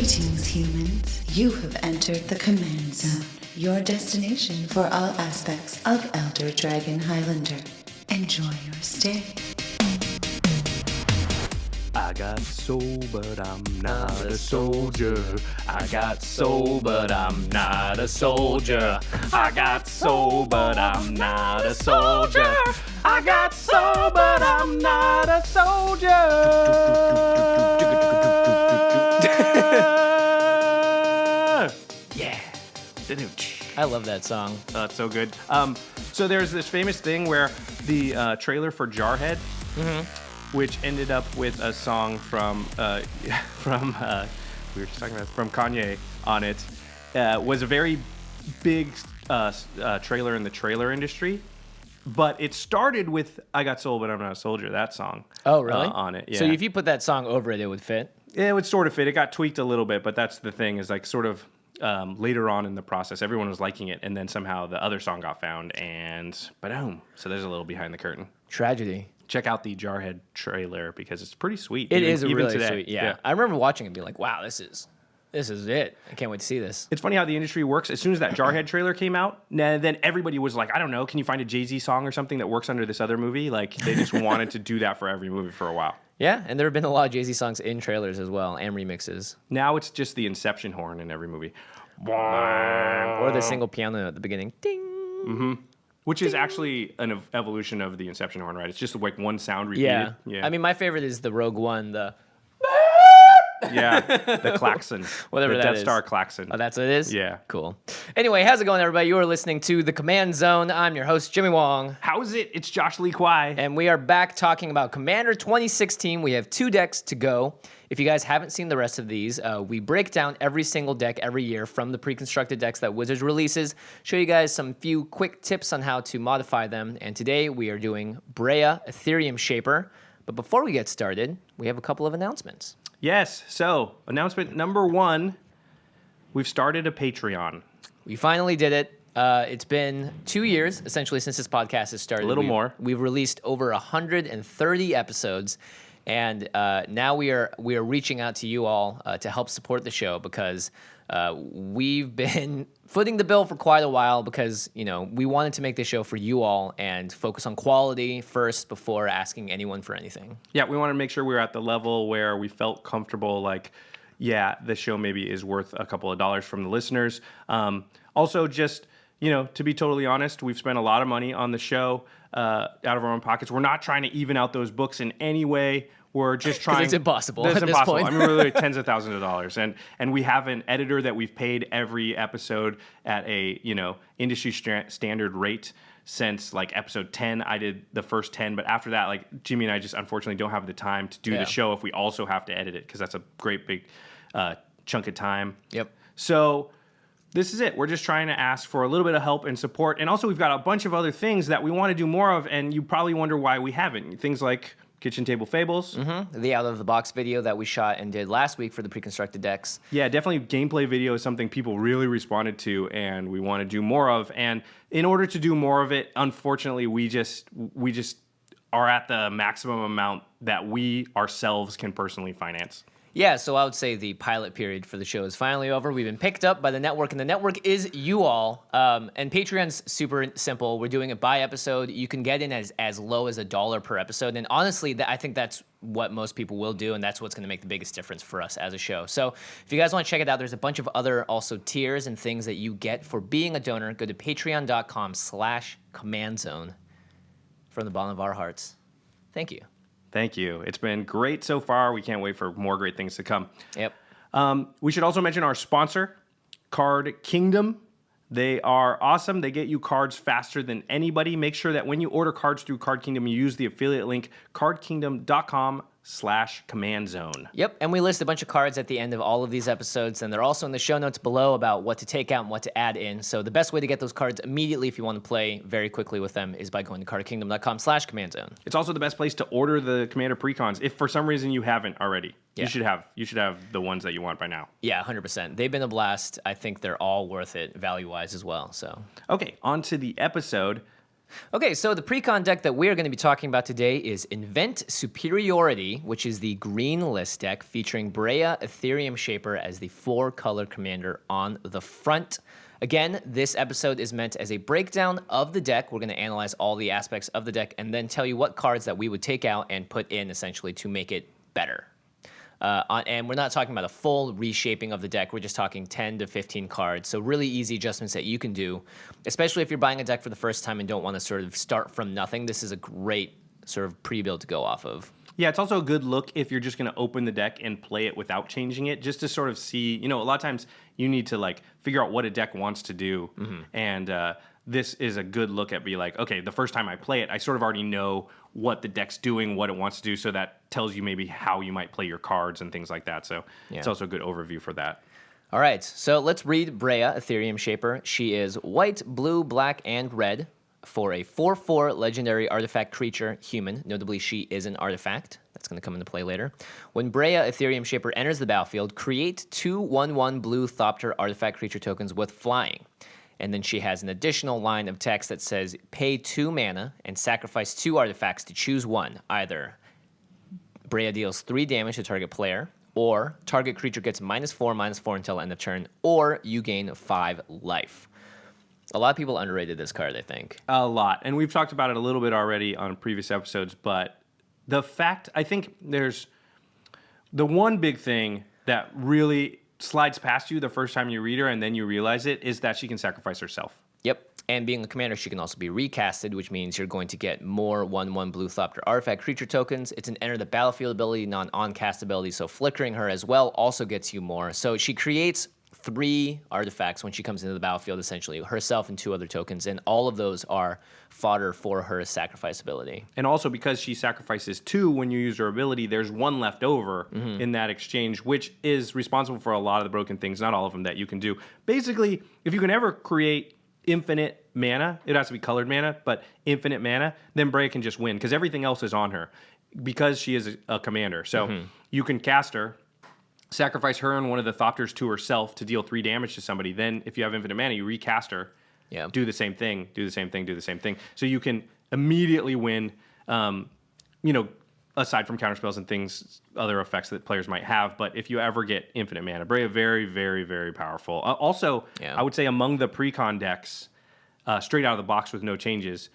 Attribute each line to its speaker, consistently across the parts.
Speaker 1: Greetings, humans. You have entered the Command Zone, your destination for all aspects of Elder Dragon Highlander. Enjoy your stay.
Speaker 2: I got soul, but I'm not a soldier. I got soul, but I'm not a soldier. I got soul, but I'm not a soldier. I got soul, but I'm not a soldier. Yeah.
Speaker 3: I love that song.
Speaker 2: It's so good. So there's this famous thing where the trailer for Jarhead, which ended up with a song from we were just talking about from Kanye on it, was a very big trailer in the trailer industry. But it started with "I Got Soul, But I'm Not a Soldier." That song.
Speaker 3: Oh, really?
Speaker 2: On it. Yeah.
Speaker 3: So if you put that song over it, it would fit.
Speaker 2: It would sort of fit. It got tweaked a little bit, but that's the thing. Is like sort of later on in the process, everyone was liking it, and then somehow the other song got found, and boom. So there's a little behind the curtain.
Speaker 3: Tragedy.
Speaker 2: Check out the Jarhead trailer because it's pretty sweet.
Speaker 3: It is
Speaker 2: even
Speaker 3: really
Speaker 2: today.
Speaker 3: sweet. Yeah. I remember watching it and being like, wow, this is it. I can't wait to see this.
Speaker 2: It's funny how the industry works. As soon as that Jarhead trailer came out, then everybody was like, I don't know, can you find a Jay-Z song or something that works under this other movie? Like, they just wanted to do that for every movie for a while.
Speaker 3: Yeah, and there have been a lot of Jay-Z songs in trailers as well, and remixes.
Speaker 2: Now it's just the Inception horn in every movie.
Speaker 3: Or the single piano at the beginning. Ding!
Speaker 2: Mm-hmm. Which is actually an evolution of the Inception horn, right? It's just like one sound repeated.
Speaker 3: Yeah. I mean, my favorite is the Rogue One, the
Speaker 2: klaxon.
Speaker 3: Whatever
Speaker 2: the
Speaker 3: that
Speaker 2: Death
Speaker 3: is.
Speaker 2: Star klaxon.
Speaker 3: Oh, that's what it is?
Speaker 2: Yeah.
Speaker 3: Cool. Anyway, how's it going, everybody? You are listening to The Command Zone. I'm your host, Jimmy Wong.
Speaker 2: How is it? It's Josh Lee Kwai.
Speaker 3: And we are back talking about Commander 2016. We have 2 decks to go. If you guys haven't seen the rest of these, we break down every single deck every year from the pre-constructed decks that Wizards releases, show you guys some few quick tips on how to modify them. And today we are doing Breya Etherium Shaper. But before we get started, we have a couple of announcements.
Speaker 2: Yes. So, announcement number 1, we've started a Patreon.
Speaker 3: We finally did it. It's been 2 years, essentially, since this podcast has started.
Speaker 2: A little more.
Speaker 3: We've released over 130 episodes, and now we are reaching out to you all to help support the show because we've been footing the bill for quite a while because, we wanted to make this show for you all and focus on quality first before asking anyone for anything.
Speaker 2: Yeah, we wanted to make sure we were at the level where we felt comfortable, like, yeah, the show maybe is worth a couple of dollars from the listeners. Also, just, to be totally honest, we've spent a lot of money on the show out of our own pockets. We're not trying to even out those books in any way. We're just trying.
Speaker 3: It's impossible.
Speaker 2: It's
Speaker 3: at
Speaker 2: impossible.
Speaker 3: This point.
Speaker 2: I mean, we're literally tens of thousands of dollars, and we have an editor that we've paid every episode at a industry standard rate since like episode 10. I did the first 10, but after that, like Jimmy and I just unfortunately don't have the time to do the show if we also have to edit it because that's a great big chunk of time.
Speaker 3: Yep.
Speaker 2: So this is it. We're just trying to ask for a little bit of help and support, and also we've got a bunch of other things that we want to do more of, and you probably wonder why we haven't. Things like Kitchen Table Fables.
Speaker 3: Mm-hmm. The out-of-the-box video that we shot and did last week for the pre-constructed decks.
Speaker 2: Yeah, definitely gameplay video is something people really responded to, and we want to do more of. And in order to do more of it, unfortunately, we just are at the maximum amount that we ourselves can personally finance.
Speaker 3: Yeah, so I would say the pilot period for the show is finally over. We've been picked up by the network, and the network is you all. And Patreon's super simple. We're doing it by episode. You can get in as low as $1 per episode. And honestly, I think that's what most people will do, and that's what's going to make the biggest difference for us as a show. So if you guys want to check it out, there's a bunch of other also tiers and things that you get for being a donor. Go to patreon.com/commandzone from the bottom of our hearts. Thank you.
Speaker 2: Thank you. It's been great so far. We can't wait for more great things to come.
Speaker 3: Yep.
Speaker 2: We should also mention our sponsor, Card Kingdom. They are awesome. They get you cards faster than anybody. Make sure that when you order cards through Card Kingdom, you use the affiliate link, cardkingdom.com/commandzone.
Speaker 3: Yep, and we list a bunch of cards at the end of all of these episodes, and they're also in the show notes below about what to take out and what to add in. So the best way to get those cards immediately if you want to play very quickly with them is by going to cardkingdom.com/commandzone.
Speaker 2: It's also the best place to order the Commander Precons if for some reason you haven't already.
Speaker 3: Yeah.
Speaker 2: You should have the ones that you want by now.
Speaker 3: Yeah, 100%. They've been a blast. I think they're all worth it value-wise as well. So
Speaker 2: okay, on to the episode.
Speaker 3: Okay, so the pre-con deck that we're going to be talking about today is Invent Superiority, which is the green list deck featuring Breya, Etherium Shaper as the 4-color commander on the front. Again, this episode is meant as a breakdown of the deck. We're going to analyze all the aspects of the deck and then tell you what cards that we would take out and put in essentially to make it better. And we're not talking about a full reshaping of the deck. We're just talking 10 to 15 cards. So really easy adjustments that you can do, especially if you're buying a deck for the first time and don't want to sort of start from nothing. This is a great sort of pre-build to go off of.
Speaker 2: Yeah, it's also a good look if you're just going to open the deck and play it without changing it, just to sort of see, a lot of times you need to like figure out what a deck wants to do. Mm-hmm. And this is a good look at be like, okay, the first time I play it, I sort of already know what the deck's doing, what it wants to do, so that tells you maybe how you might play your cards and things like that. So It's also a good overview for that.
Speaker 3: All right, so let's read Breya, Etherium Shaper. She is white, blue, black, and red for a 4/4 legendary artifact creature, human. Notably, she is an artifact. That's going to come into play later. When Breya, Etherium Shaper enters the battlefield, create 2 1/1 blue Thopter artifact creature tokens with flying. And then she has an additional line of text that says, pay 2 mana and sacrifice 2 artifacts to choose one. Either Breya deals 3 damage to target player, or target creature gets -4/-4 until end of turn, or you gain 5 life. A lot of people underrated this card, I think.
Speaker 2: A lot. And we've talked about it a little bit already on previous episodes, but the fact, I think there's the one big thing that really slides past you the first time you read her and then you realize it is that she can sacrifice herself.
Speaker 3: Yep. And being a commander, she can also be recasted, which means you're going to get more 1/1 blue Thopter artifact creature tokens. It's an enter the battlefield ability, non-on-cast ability, so flickering her as well also gets you more. So she creates 3 artifacts when she comes into the battlefield, essentially, herself and 2 other tokens, and all of those are fodder for her sacrifice ability.
Speaker 2: And also because she sacrifices 2 when you use her ability, there's 1 left over in that exchange, which is responsible for a lot of the broken things, not all of them, that you can do. Basically, if you can ever create infinite mana, it has to be colored mana, but infinite mana, then Breya can just win, because everything else is on her, because she is a commander. So you can cast her, sacrifice her and one of the Thopters to herself to deal 3 damage to somebody. Then, if you have infinite mana, you recast her, do the same thing, do the same thing, do the same thing. So you can immediately win, aside from counterspells and things, other effects that players might have. But if you ever get infinite mana, Breya, very, very, very powerful. Also, I would say among the pre-con decks, straight out of the box with no changes,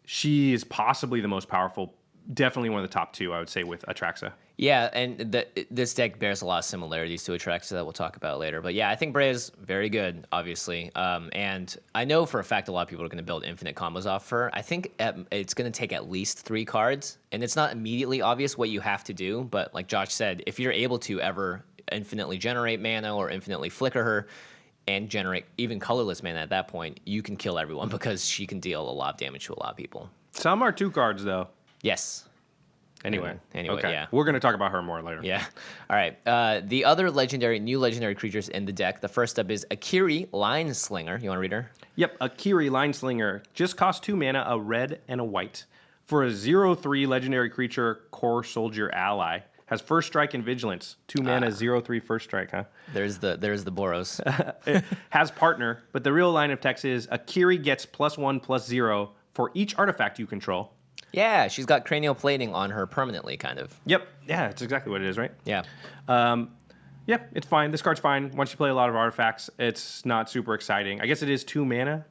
Speaker 2: she is possibly the most powerful. Definitely one of the top 2, I would say, with Atraxa.
Speaker 3: Yeah, and this deck bears a lot of similarities to Atraxa that we'll talk about later. But yeah, I think Breya's very good, obviously. And I know for a fact a lot of people are going to build infinite combos off her. I think it's going to take at least 3 cards. And it's not immediately obvious what you have to do. But like Josh said, if you're able to ever infinitely generate mana or infinitely flicker her and generate even colorless mana at that point, you can kill everyone because she can deal a lot of damage to a lot of people.
Speaker 2: Some are 2 cards, though.
Speaker 3: Yes.
Speaker 2: Anyway,
Speaker 3: okay. Yeah.
Speaker 2: We're going to talk about her more later.
Speaker 3: Yeah. All right. The other new legendary creatures in the deck. The first up is Akiri, Line-Slinger. You want to read her?
Speaker 2: Yep. Akiri, Line-Slinger. Just costs 2 mana, a red and a white. For a 0/3 legendary creature, core soldier ally. Has first strike and vigilance. 2 mana, 0/3 first strike, huh?
Speaker 3: There's the Boros.
Speaker 2: It has partner, but the real line of text is Akiri gets +1/+0 for each artifact you control.
Speaker 3: Yeah, she's got cranial plating on her permanently, kind of.
Speaker 2: Yep. Yeah, that's exactly what it is, right?
Speaker 3: Yeah.
Speaker 2: Yeah, it's fine. This card's fine. Once you play a lot of artifacts, it's not super exciting. I guess it is 2 mana.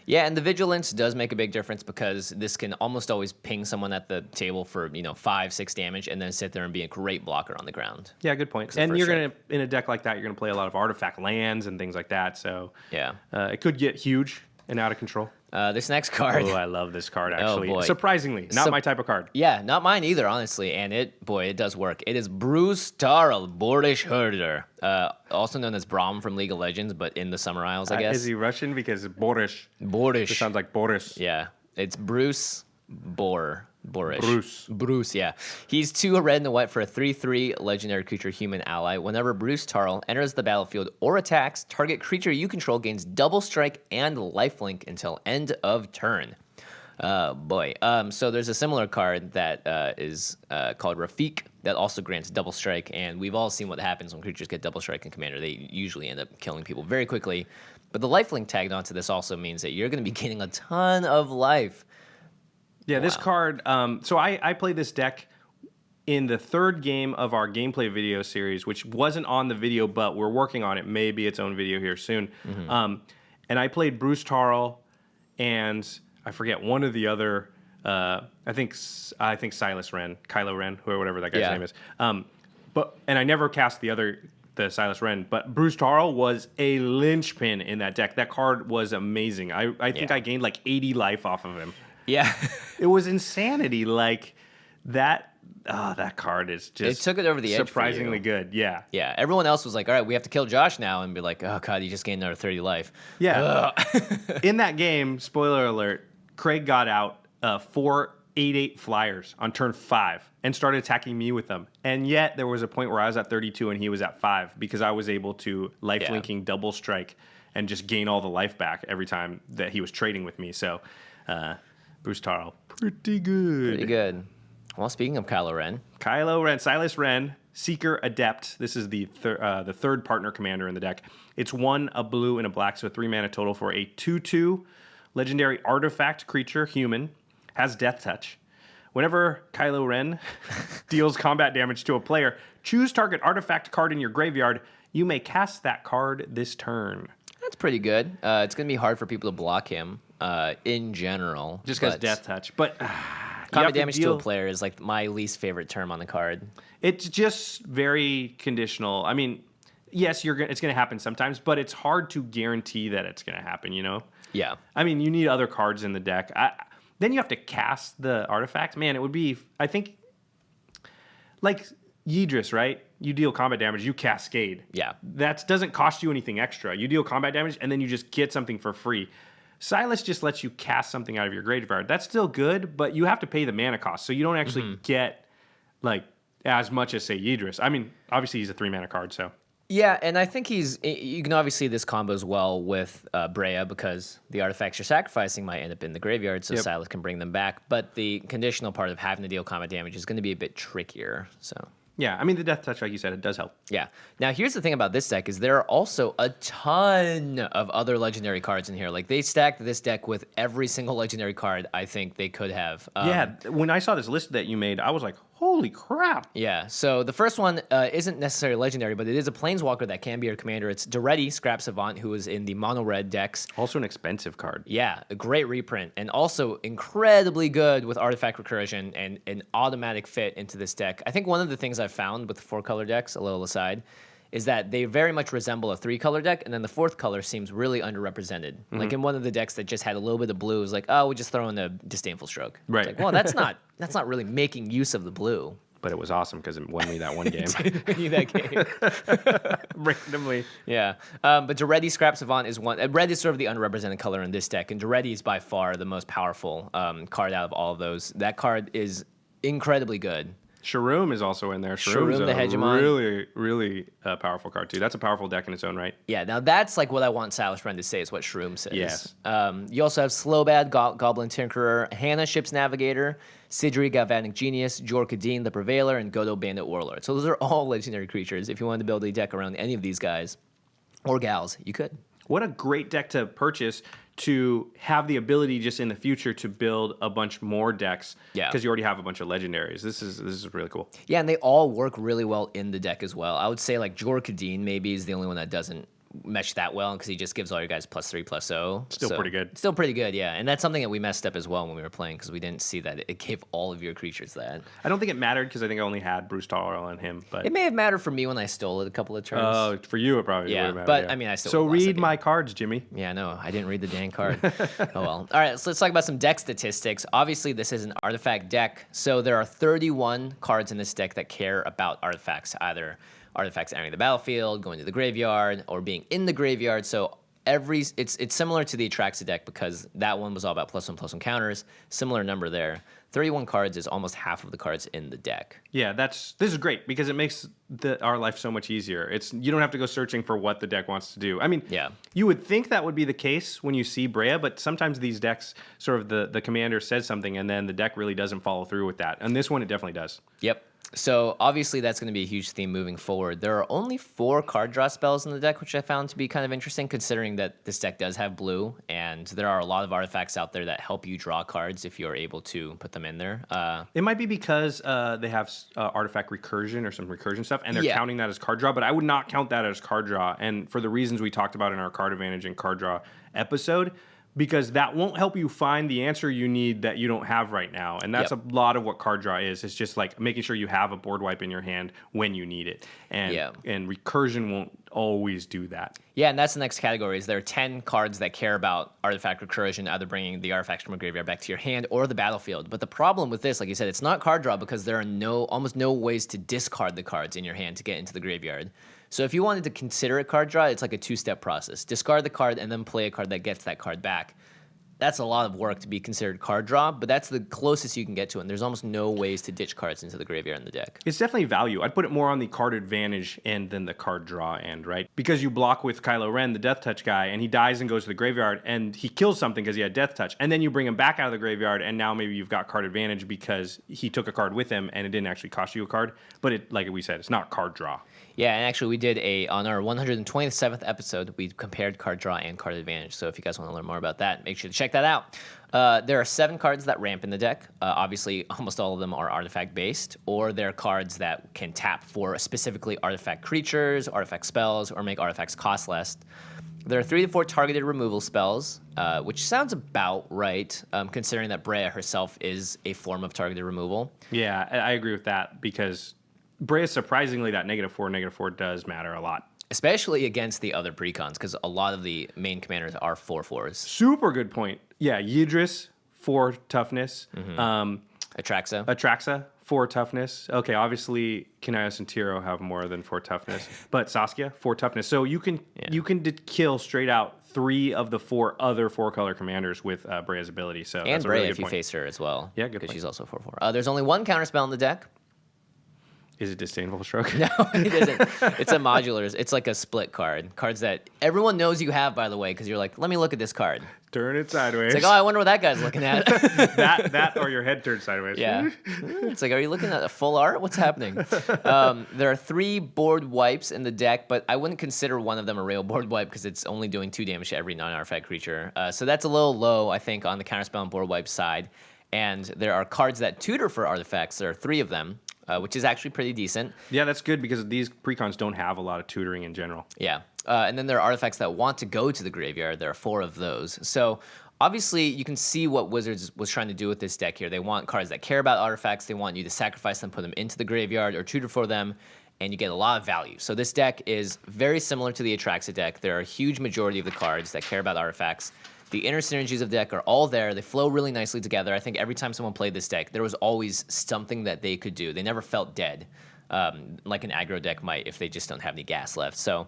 Speaker 3: Yeah, and the vigilance does make a big difference because this can almost always ping someone at the table for 5-6 damage and then sit there and be a great blocker on the ground.
Speaker 2: Yeah, good point. And you're gonna in a deck like that, you're gonna play a lot of artifact lands and things like that. So
Speaker 3: yeah,
Speaker 2: it could get huge and out of control.
Speaker 3: This next card.
Speaker 2: Oh, I love this card, actually.
Speaker 3: Oh, boy.
Speaker 2: Surprisingly, not my type of card.
Speaker 3: Yeah, not mine either, honestly. And it does work. It is Bruse, Tarl, Boorish Herder, also known as Braum from League of Legends, but in the Summer Isles, I guess.
Speaker 2: Is he Russian? Because Boorish.
Speaker 3: Boorish.
Speaker 2: It sounds like Boris.
Speaker 3: Yeah, it's Bruse, Boorish.
Speaker 2: Bruse,
Speaker 3: yeah. He's 2 red and a white for a 3/3 legendary creature human ally. Whenever Bruse Tarl enters the battlefield or attacks, target creature you control gains double strike and lifelink until end of turn. Boy. So there's a similar card that is called Rafiq that also grants double strike, and we've all seen what happens when creatures get double strike in Commander. They usually end up killing people very quickly. But the lifelink tagged onto this also means that you're going to be gaining a ton of life.
Speaker 2: Yeah, this card. So I played this deck in the third game of our gameplay video series, which wasn't on the video, but we're working on it. Maybe its own video here soon. And I played Bruse, Tarl, and I forget one of the other. I think Silas Wren, Kylo Ren, whatever that guy's name is. And I never cast the Silas Wren, but Bruse Tarl was a linchpin in that deck. That card was amazing. I think I gained like 80 life off of him.
Speaker 3: Yeah.
Speaker 2: It was insanity. Like that card is just
Speaker 3: it took it over the edge.
Speaker 2: Surprisingly good. Yeah.
Speaker 3: Yeah. Everyone else was like, all right, we have to kill Josh now, and be like, oh god, you just gained another 30 life.
Speaker 2: Yeah. In that game, spoiler alert, Craig got out 4 8/8 flyers on turn 5 and started attacking me with them. And yet there was a point where I was at 32 and he was at 5 because I was able to lifelinking double strike and just gain all the life back every time that he was trading with me. So Bruse Tarl, pretty good.
Speaker 3: Pretty good. Well, speaking of Kylo Ren,
Speaker 2: Silas Wren, Seeker Adept. This is the third partner commander in the deck. It's 1, a blue, and a black, so 3 mana total for a 2/2 legendary artifact creature, human, has Death Touch. Whenever Kylo Ren deals combat damage to a player, choose target artifact card in your graveyard. You may cast that card this turn.
Speaker 3: That's pretty good. It's going to be hard for people to block him in general.
Speaker 2: Just because Death Touch. But
Speaker 3: combat damage to a player is like my least favorite term on the card.
Speaker 2: It's just very conditional. I mean, yes, it's going to happen sometimes, but it's hard to guarantee that it's going to happen, you know?
Speaker 3: Yeah.
Speaker 2: I mean, you need other cards in the deck. Then you have to cast the artifact. Man, it would be, I think, like Yidris, right? You deal combat damage, you cascade.
Speaker 3: Yeah.
Speaker 2: That doesn't cost you anything extra. You deal combat damage, and then you just get something for free. Silas just lets you cast something out of your graveyard. That's still good, but you have to pay the mana cost, so you don't actually get like as much as, say, Yidris. I mean, obviously he's a 3 mana card, so.
Speaker 3: Yeah, and I think you can obviously this combos well with Breya because the artifacts you're sacrificing might end up in the graveyard, so Silas can bring them back. But the conditional part of having to deal combat damage is going to be a bit trickier. So
Speaker 2: yeah, I mean the Death Touch, like you said, it does help.
Speaker 3: Yeah. Now here's the thing about this deck is there are also a ton of other legendary cards in here. Like they stacked this deck with every single legendary card I think they could have.
Speaker 2: Yeah, when I saw this list that you made, I was like, holy crap.
Speaker 3: Yeah, so the first one isn't necessarily legendary, but it is a planeswalker that can be your commander. It's Deadeye Scrap Savant, who is in the mono-red decks.
Speaker 2: Also an expensive card.
Speaker 3: Yeah, a great reprint, and also incredibly good with artifact recursion and an automatic fit into this deck. I think one of the things I've found with the 4-color decks, a little aside, is that they very much resemble a 3-color deck, and then the 4th color seems really underrepresented. Like in one of the decks that just had a little bit of blue, it was like, oh, we'll just throw in a Disdainful Stroke.
Speaker 2: Right.
Speaker 3: It's like, well, that's not really making use of the blue.
Speaker 2: But it was awesome because it won me that one game.
Speaker 3: That game.
Speaker 2: Randomly.
Speaker 3: Yeah. But Deadeye Scrap Savant is one. Red is sort of the underrepresented color in this deck, and Deadeye is by far the most powerful card out of all of those. That card is incredibly good.
Speaker 2: Sharoom is also in there.
Speaker 3: Sharoom the Hegemon.
Speaker 2: Really, really powerful card, too. That's a powerful deck in its own right.
Speaker 3: Yeah, now that's like what I want Silas Wren to say is what Sharoom says.
Speaker 2: Yes.
Speaker 3: You also have Slowbad, Goblin Tinkerer, Hannah Ship's Navigator, Sidri Galvanic Genius, Jor Kadeen the Prevailer, and Godo Bandit Warlord. So those are all legendary creatures. If you wanted to build a deck around any of these guys, or gals, you could.
Speaker 2: What a great deck to purchase to have the ability just in the future to build a bunch more decks.
Speaker 3: Yeah.
Speaker 2: Because you already have a bunch of legendaries. This is really cool.
Speaker 3: Yeah, and they all work really well in the deck as well. I would say like Jor Kadeen maybe is the only one that doesn't mesh that well because he just gives all your guys +3/+0.
Speaker 2: Still pretty good.
Speaker 3: Still pretty good, yeah. And that's something that we messed up as well when we were playing because we didn't see that it gave all of your creatures that.
Speaker 2: I don't think it mattered because I think I only had Bruse Tarl on him. But
Speaker 3: it may have mattered for me when I stole it a couple of turns.
Speaker 2: Oh, for you it probably would have mattered.
Speaker 3: But I mean I still.
Speaker 2: So read my cards, Jimmy.
Speaker 3: Yeah, no, I didn't read the dang card. Oh well. All right, so let's talk about some deck statistics. Obviously, this is an artifact deck, so there are 31 cards in this deck that care about artifacts, either artifacts entering the battlefield, going to the graveyard, or being in the graveyard. So it's similar to the Atraxa deck because that one was all about +1/+1 counters. Similar number there. 31 cards is almost half of the cards in the deck.
Speaker 2: Yeah, this is great because it makes our life so much easier. You don't have to go searching for what the deck wants to do. I mean, you would think that would be the case when you see Breya, but sometimes these decks, sort of the commander says something and then the deck really doesn't follow through with that. And this one, it definitely does.
Speaker 3: Yep. So obviously that's going to be a huge theme moving forward. There are only 4 card draw spells in the deck, which I found to be kind of interesting considering that this deck does have blue, and there are a lot of artifacts out there that help you draw cards if you're able to put them in there.
Speaker 2: It might be because they have artifact recursion or some recursion stuff, and they're counting that as card draw, but I would not count that as card draw, and for the reasons we talked about in our card advantage and card draw episode, because that won't help you find the answer you need that you don't have right now. And that's a lot of what card draw is. It's just like making sure you have a board wipe in your hand when you need it. And recursion won't always do that.
Speaker 3: Yeah, and that's the next category. Is there are 10 cards that care about artifact recursion, either bringing the artifacts from a graveyard back to your hand or the battlefield. But the problem with this, like you said, it's not card draw because there are almost no ways to discard the cards in your hand to get into the graveyard. So if you wanted to consider it card draw, it's like a 2-step process. Discard the card and then play a card that gets that card back. That's a lot of work to be considered card draw, but that's the closest you can get to it. And there's almost no ways to ditch cards into the graveyard in the deck.
Speaker 2: It's definitely value. I'd put it more on the card advantage end than the card draw end, right? Because you block with Kylo Ren, the Death Touch guy, and he dies and goes to the graveyard, and he kills something because he had Death Touch. And then you bring him back out of the graveyard, and now maybe you've got card advantage because he took a card with him, and it didn't actually cost you a card. But it, like we said, it's not card draw.
Speaker 3: Yeah, and actually we did on our 127th episode, we compared card draw and card advantage. So if you guys want to learn more about that, make sure to check that out. There are 7 cards that ramp in the deck. Obviously, almost all of them are artifact-based, or they're cards that can tap for specifically artifact creatures, artifact spells, or make artifacts cost less. There are 3 to 4 targeted removal spells, which sounds about right, considering that Breya herself is a form of targeted removal.
Speaker 2: Yeah, I agree with that, because Breya, surprisingly, that -4 does matter a lot.
Speaker 3: Especially against the other precons, because a lot of the main commanders are 4/4s.
Speaker 2: Super good point. Yeah, Yidris, 4 toughness.
Speaker 3: Atraxa,
Speaker 2: 4 toughness. Okay, obviously, Kanios and Tiro have more than 4 toughness, but Saskia, 4 toughness. So you can kill straight out 3 of the 4 other 4-color commanders with Breya's ability. So
Speaker 3: and
Speaker 2: that's a
Speaker 3: Breya
Speaker 2: really good
Speaker 3: if you
Speaker 2: point.
Speaker 3: face her as well.
Speaker 2: Yeah, good
Speaker 3: because
Speaker 2: point.
Speaker 3: she's also 4/4. There's only 1 counterspell in the deck.
Speaker 2: Is it Disdainful Stroke?
Speaker 3: No, it isn't. It's a modular. It's like a split card. Cards that everyone knows you have, by the way, because you're like, let me look at this card.
Speaker 2: Turn it sideways.
Speaker 3: It's like, oh, I wonder what that guy's looking at.
Speaker 2: that or your head turned sideways.
Speaker 3: Yeah. It's like, are you looking at a full art? What's happening? There are 3 board wipes in the deck, but I wouldn't consider one of them a real board wipe because it's only doing 2 damage to every non-artifact creature. So that's a little low, I think, on the counterspell and board wipe side. And there are cards that tutor for artifacts. There are 3 of them. Which is actually pretty decent.
Speaker 2: Yeah, that's good because these precons don't have a lot of tutoring in general.
Speaker 3: Yeah. And then there are artifacts that want to go to the graveyard. There are 4 of those. So obviously you can see what Wizards was trying to do with this deck here. They want cards that care about artifacts. They want you to sacrifice them, put them into the graveyard, or tutor for them, and you get a lot of value. So this deck is very similar to the Atraxa deck. There are a huge majority of the cards that care about artifacts. The inner synergies of the deck are all there. They flow really nicely together. I think every time someone played this deck, there was always something that they could do. They never felt dead, like an aggro deck might if they just don't have any gas left. So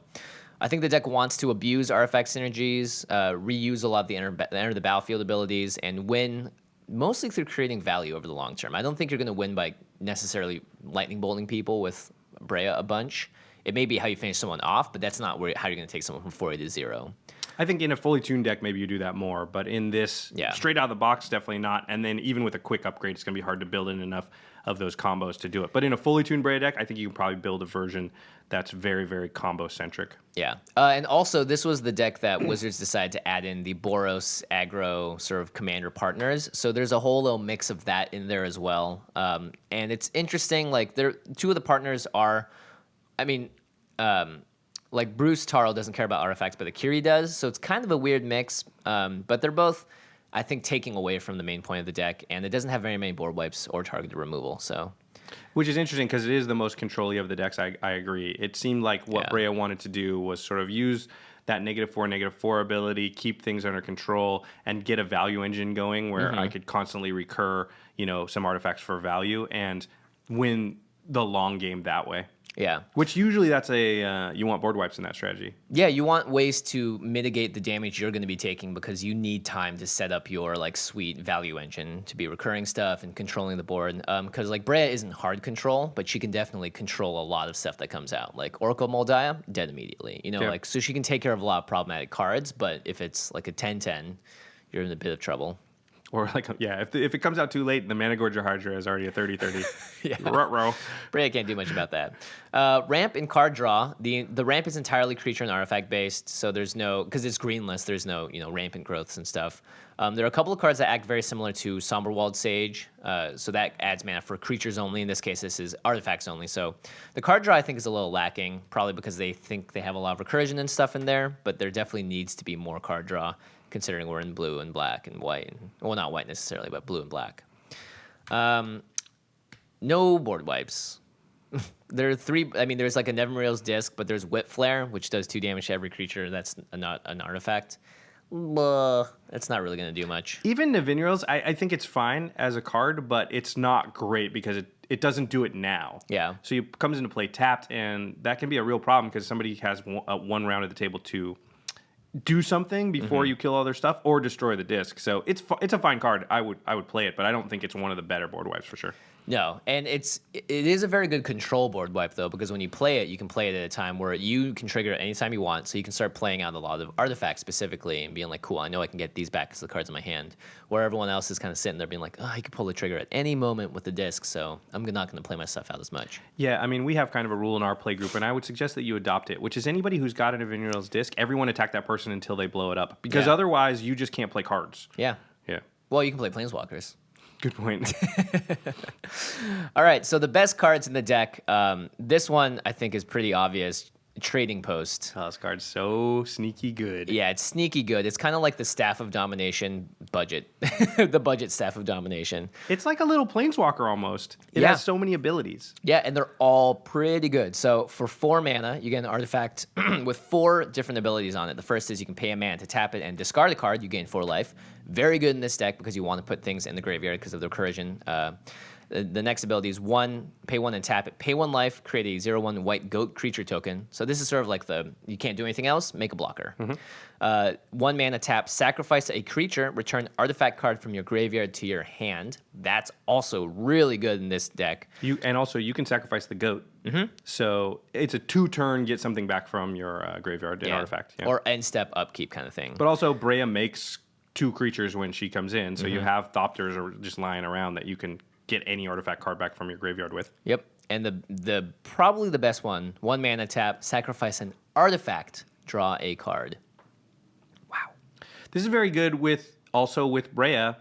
Speaker 3: I think the deck wants to abuse artifact synergies, reuse a lot of the enter the battlefield abilities, and win mostly through creating value over the long term. I don't think you're going to win by necessarily lightning bolting people with Breya a bunch. It may be how you finish someone off, but that's not how you're going to take someone from 40 to 0.
Speaker 2: I think in a fully tuned deck, maybe you do that more, but in this, straight out of the box, definitely not. And then even with a quick upgrade, it's going to be hard to build in enough of those combos to do it. But in a fully tuned Breya deck, I think you can probably build a version that's very, very combo-centric.
Speaker 3: Yeah. And also, this was the deck that Wizards decided to add in the Boros aggro sort of commander partners. So there's a whole little mix of that in there as well. And it's interesting, like, 2 of the partners are, like Bruse Tarl doesn't care about artifacts, but Akiri does. So it's kind of a weird mix. But they're both, I think, taking away from the main point of the deck. And it doesn't have very many board wipes or targeted removal. So,
Speaker 2: which is interesting because it is the most control-y of the decks. I agree. It seemed like what Breya wanted to do was sort of use that -4/-4 ability, keep things under control, and get a value engine going where I could constantly recur, some artifacts for value and win the long game that way.
Speaker 3: Yeah.
Speaker 2: Which usually that's you want board wipes in that strategy.
Speaker 3: Yeah, you want ways to mitigate the damage you're going to be taking because you need time to set up your sweet value engine to be recurring stuff and controlling the board. Because Breya isn't hard control, but she can definitely control a lot of stuff that comes out. Like Oracle Moldiah, dead immediately. So she can take care of a lot of problematic cards, but if it's like a 10/10, you're in a bit of trouble.
Speaker 2: Or like, yeah, if it comes out too late, the Managorger Hydra is already a 30/30.
Speaker 3: Yeah.
Speaker 2: Ruh-roh.
Speaker 3: Breya can't do much about that. Ramp and card draw. The ramp is entirely creature and artifact based, so there's no, because it's greenless, there's no rampant growths and stuff. There are a couple of cards that act very similar to Somberwald Sage, so that adds mana for creatures only. In this case, this is artifacts only. So the card draw I think is a little lacking, probably because they think they have a lot of recursion and stuff in there, but there definitely needs to be more card draw, considering we're in blue and black and white. Well, not white necessarily, but blue and black. No board wipes. There are three. I mean, there's like a Nevermariel's Disc, but there's Whip Flare, which does 2 damage to every creature. That's not an artifact. It's not really going to do much.
Speaker 2: Even Nevinriel's, I think it's fine as a card, but it's not great because it doesn't do it now.
Speaker 3: Yeah.
Speaker 2: So it comes into play tapped, and that can be a real problem because somebody has one round at the table to do something before you kill all their stuff or destroy the disc. So it's a fine card. I would play it, but I don't think it's one of the better board wipes for sure.
Speaker 3: No, and it is a very good control board wipe, though, because when you play it, you can play it at a time where you can trigger it anytime you want, so you can start playing out a lot of artifacts specifically and being like, cool, I know I can get these back because the cards in my hand, where everyone else is kind of sitting there being like, oh, I can pull the trigger at any moment with the disc, so I'm not going to play my stuff out as much.
Speaker 2: Yeah, I mean, we have kind of a rule in our play group, and I would suggest that you adopt it, which is anybody who's got an Nevinriel's Disc, everyone attack that person until they blow it up, because otherwise you just can't play cards.
Speaker 3: Yeah.
Speaker 2: Yeah.
Speaker 3: Well, you can play Planeswalkers.
Speaker 2: Good point.
Speaker 3: All right, so the best cards in the deck. This one I think is pretty obvious. Trading Post.
Speaker 2: Oh, this card's so sneaky good.
Speaker 3: Yeah, it's sneaky good. It's kind of like the Staff of Domination budget, the budget Staff of Domination.
Speaker 2: It's like a little Planeswalker almost. It has so many abilities.
Speaker 3: Yeah, and they're all pretty good. So for 4 mana, you get an artifact with 4 different abilities on it. The first is you can pay a mana to tap it and discard a card. You gain 4 life. Very good in this deck because you want to put things in the graveyard because of the recursion. The next ability is pay 1 and tap it. Pay 1 life, create a 0/1 white goat creature token. So this is sort of like you can't do anything else, make a blocker. 1 mana tap, sacrifice a creature, return artifact card from your graveyard to your hand. That's also really good in this deck.
Speaker 2: And also you can sacrifice the goat. So it's a 2-turn, get something back from your graveyard, an artifact. Yeah.
Speaker 3: Or end step upkeep kind of thing.
Speaker 2: But also Breya makes 2 creatures when she comes in. So you have Thopters or just lying around that you can get any artifact card back from your graveyard with.
Speaker 3: Yep. And the probably the best one, 1 mana tap, sacrifice an artifact, draw a card. Wow.
Speaker 2: This is very good with Breya.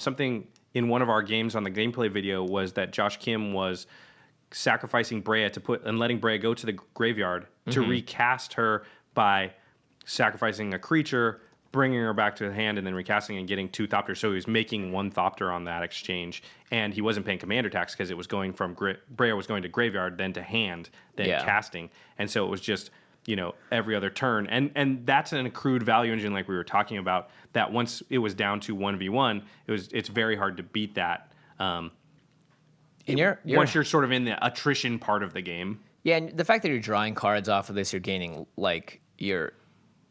Speaker 2: Something in one of our games on the gameplay video was that Josh Kim was sacrificing Breya and letting Breya go to the graveyard to recast her by sacrificing a creature, bringing her back to the hand, and then recasting and getting 2 Thopters. So he was making 1 Thopter on that exchange, and he wasn't paying commander tax because it was going from Breya was going to graveyard, then to hand, then casting, and so it was just every other turn, and that's an accrued value engine like we were talking about. That once it was down to 1v1, it's very hard to beat that. Once you're sort of in the attrition part of the game.
Speaker 3: Yeah, and the fact that you're drawing cards off of this, you're gaining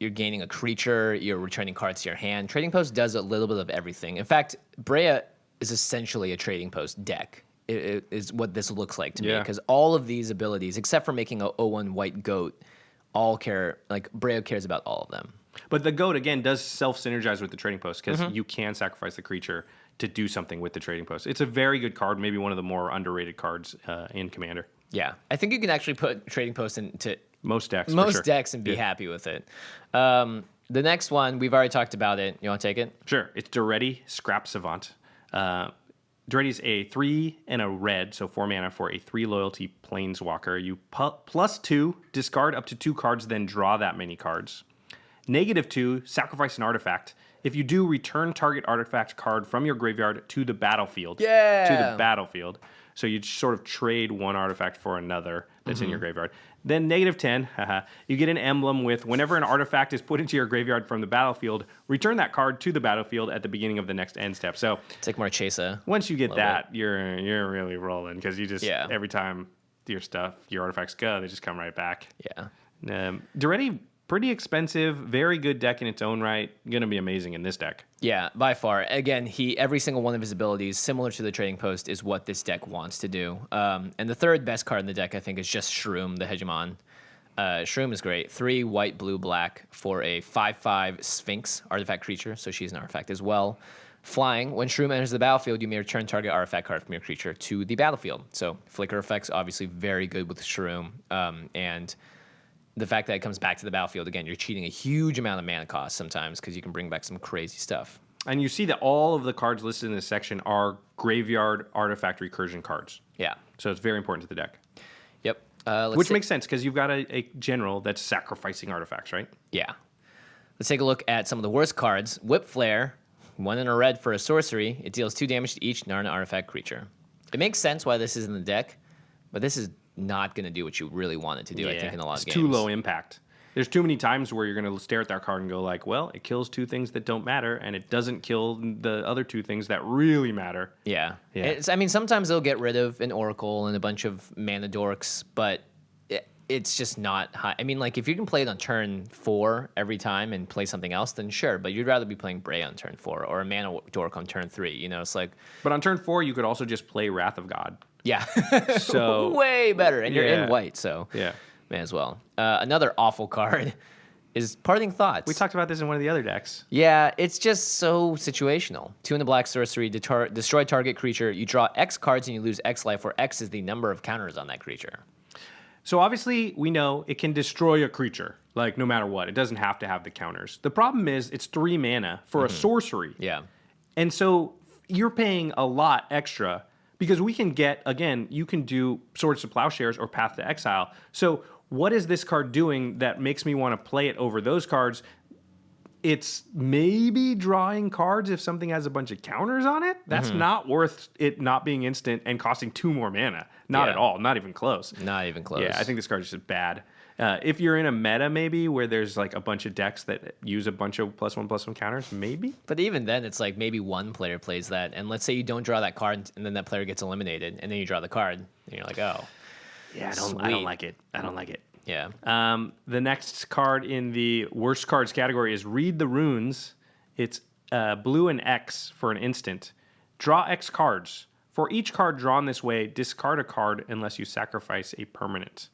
Speaker 3: you're gaining a creature, you're returning cards to your hand. Trading Post does a little bit of everything. In fact, Breya is essentially a Trading Post deck. It is what this looks like to me, because all of these abilities, except for making a 0/1 white goat, all care, like Breya cares about all of them.
Speaker 2: But the goat, again, does self-synergize with the Trading Post because you can sacrifice the creature to do something with the Trading Post. It's a very good card, maybe one of the more underrated cards in Commander.
Speaker 3: Yeah, I think you can actually put Trading Post into
Speaker 2: most decks.
Speaker 3: And be happy with it. The next one, we've already talked about it. You want to take it?
Speaker 2: Sure. It's Daretti, Scrap Savant. Daretti's a 3 and a red, so 4 mana for a 3 loyalty Planeswalker. You +2, discard up to 2 cards, then draw that many cards. -2, sacrifice an artifact. If you do, return target artifact card from your graveyard to the battlefield.
Speaker 3: Yeah.
Speaker 2: To the battlefield. So you sort of trade one artifact for another that's in your graveyard. Then -10, you get an emblem with whenever an artifact is put into your graveyard from the battlefield, return that card to the battlefield at the beginning of the next end step. So
Speaker 3: it's like Marchesa.
Speaker 2: Once you get that, you're really rolling because you just every time your artifacts go, they just come right back.
Speaker 3: Yeah.
Speaker 2: Daretti, pretty expensive, very good deck in its own right. Going to be amazing in this deck.
Speaker 3: Yeah, by far. Again, every single one of his abilities, similar to the Trading Post, is what this deck wants to do. And the third best card in the deck, I think, is just Shroom, the Hegemon. Shroom is great. 3 white, blue, black for a 5/5 Sphinx artifact creature, so she's an artifact as well. Flying, when Shroom enters the battlefield, you may return target artifact card from your creature to the battlefield. So Flicker effects obviously very good with Shroom, and the fact that it comes back to the battlefield, again, you're cheating a huge amount of mana cost sometimes because you can bring back some crazy stuff.
Speaker 2: And you see that all of the cards listed in this section are graveyard artifact recursion cards.
Speaker 3: Yeah.
Speaker 2: So it's very important to the deck.
Speaker 3: Yep.
Speaker 2: Which makes sense because you've got a general that's sacrificing artifacts, right?
Speaker 3: Yeah. Let's take a look at some of the worst cards. Whip Flare, 1 and a red for a sorcery. It deals 2 damage to each Narn artifact creature. It makes sense why this is in the deck, but this is not going to do what you really want it to do, I think, in a lot of games.
Speaker 2: It's too low impact. There's too many times where you're going to stare at that card and go like, well, it kills 2 things that don't matter, and it doesn't kill the other 2 things that really matter.
Speaker 3: Yeah. I mean, sometimes they'll get rid of an Oracle and a bunch of mana dorks, but it's just not high. I mean, like, if you can play it on turn 4 every time and play something else, then sure, but you'd rather be playing Breya on turn 4 or a mana dork on turn 3. You know, it's like...
Speaker 2: But on turn 4, you could also just play Wrath of God.
Speaker 3: Yeah.
Speaker 2: So
Speaker 3: way better. And you're in white, so
Speaker 2: yeah,
Speaker 3: may as well. Another awful card is Parting Thoughts.
Speaker 2: We talked about this in one of the other decks.
Speaker 3: Yeah, it's just so situational. 2 in the black sorcery, destroy target creature. You draw X cards and you lose X life, where X is the number of counters on that creature.
Speaker 2: So obviously, we know it can destroy a creature, like, no matter what. It doesn't have to have the counters. The problem is it's 3 mana for a sorcery.
Speaker 3: Yeah.
Speaker 2: And so you're paying a lot extra because we can get, again, you can do Swords to Plowshares or Path to Exile. So what is this card doing that makes me want to play it over those cards? It's maybe drawing cards if something has a bunch of counters on it. That's not worth it not being instant and costing 2 more mana. Not at all. Not even close.
Speaker 3: Not even close.
Speaker 2: Yeah, I think this card is just bad. If you're in a meta, maybe, where there's like a bunch of decks that use a bunch of +1/+1 counters, maybe.
Speaker 3: But even then, it's like maybe one player plays that, and let's say you don't draw that card, and then that player gets eliminated, and then you draw the card, and you're like, oh.
Speaker 2: Yeah, I don't like it. I don't like it.
Speaker 3: Yeah.
Speaker 2: The next card in the worst cards category is Read the Runes. It's blue and X for an instant. Draw X cards. For each card drawn this way, discard a card unless you sacrifice a permanent.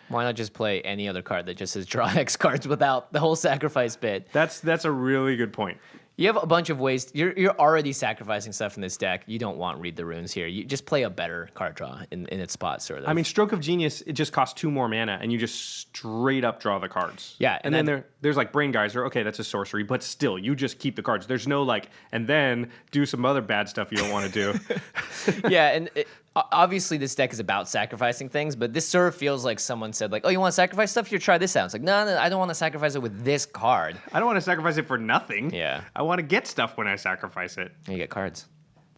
Speaker 3: Why not just play any other card that just says draw X cards without the whole sacrifice bit?
Speaker 2: That's a really good point.
Speaker 3: You have a bunch of ways. You're already sacrificing stuff in this deck. You don't want Read the Runes here. You just play a better card draw in its spot, sort of.
Speaker 2: I mean, Stroke of Genius, it just costs 2 more mana, and you just straight up draw the cards.
Speaker 3: Yeah.
Speaker 2: And then there's like Brain Geyser. Okay, that's a sorcery, but still, you just keep the cards. There's no like, and then do some other bad stuff you don't want to do.
Speaker 3: Yeah, and obviously this deck is about sacrificing things, but this sort of feels like someone said, like, oh, you want to sacrifice stuff? Here, try this out. It's like, no, I don't want to sacrifice it with this card.
Speaker 2: I don't want to sacrifice it for nothing.
Speaker 3: Yeah.
Speaker 2: I want to get stuff when I sacrifice it.
Speaker 3: You get cards.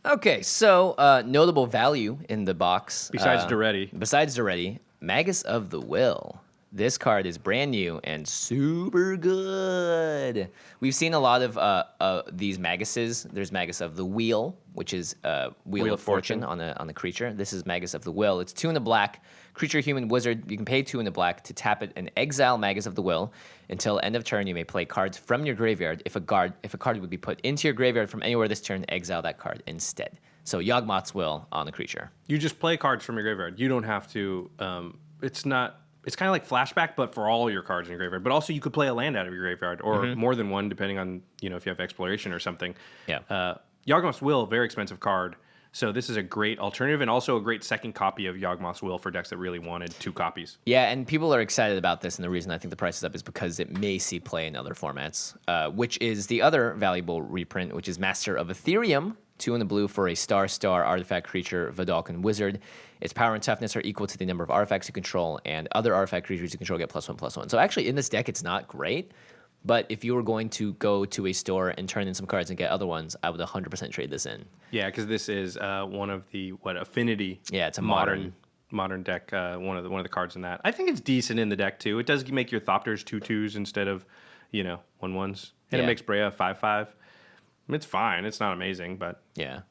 Speaker 3: Okay, so notable value in the box.
Speaker 2: Besides Duretti.
Speaker 3: Besides Duretti, Magus of the Will. This card is brand new and super good. We've seen a lot of these Maguses. There's Magus of the Wheel, which is Wheel of Fortune on the creature. This is Magus of the Will. It's 2 in the black. Creature, human, wizard. You can pay 2 in the black to tap it and exile Magus of the Will. Until end of turn, you may play cards from your graveyard. If a card would be put into your graveyard from anywhere this turn, exile that card instead. So Yawgmoth's Will on the creature.
Speaker 2: You just play cards from your graveyard. You don't have to. It's kind of like Flashback, but for all your cards in your graveyard. But also, you could play a land out of your graveyard, or more than one, depending on if you have Exploration or something.
Speaker 3: Yeah.
Speaker 2: Yawgmoth's Will, very expensive card. So this is a great alternative, and also a great second copy of Yawgmoth's Will for decks that really wanted 2 copies.
Speaker 3: Yeah, and people are excited about this, and the reason I think the price is up is because it may see play in other formats, which is the other valuable reprint, which is Master of Etherium, 2 in the blue for a star artifact creature, Vedalken Wizard. Its power and toughness are equal to the number of artifacts you control, and other artifact creatures you control get +1/+1. So actually, in this deck, it's not great. But if you were going to go to a store and turn in some cards and get other ones, I would 100% trade this in.
Speaker 2: Yeah, because this is one of the Affinity.
Speaker 3: Yeah, it's a
Speaker 2: modern deck. One of the cards in that. I think it's decent in the deck too. It does make your Thopters 2/2s instead of 1/1s, and it makes Breya 5/5. It's fine. It's not amazing, but
Speaker 3: yeah.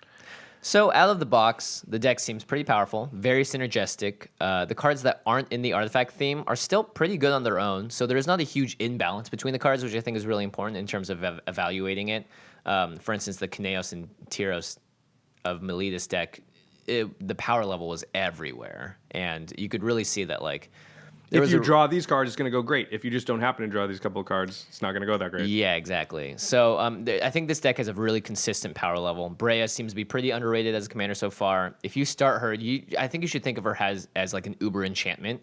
Speaker 3: So out of the box, the deck seems pretty powerful, very synergistic. The cards that aren't in the artifact theme are still pretty good on their own, so there is not a huge imbalance between the cards, which I think is really important in terms of evaluating it. For instance, the Kineos and Tyros of Meletis deck, the power level was everywhere, and you could really see that, like,
Speaker 2: If you draw these cards, it's going to go great. If you just don't happen to draw these couple of cards, it's not going to go that great.
Speaker 3: Yeah, exactly. So I think this deck has a really consistent power level. Breya seems to be pretty underrated as a commander so far. If you start her, I think you should think of her as like an uber enchantment,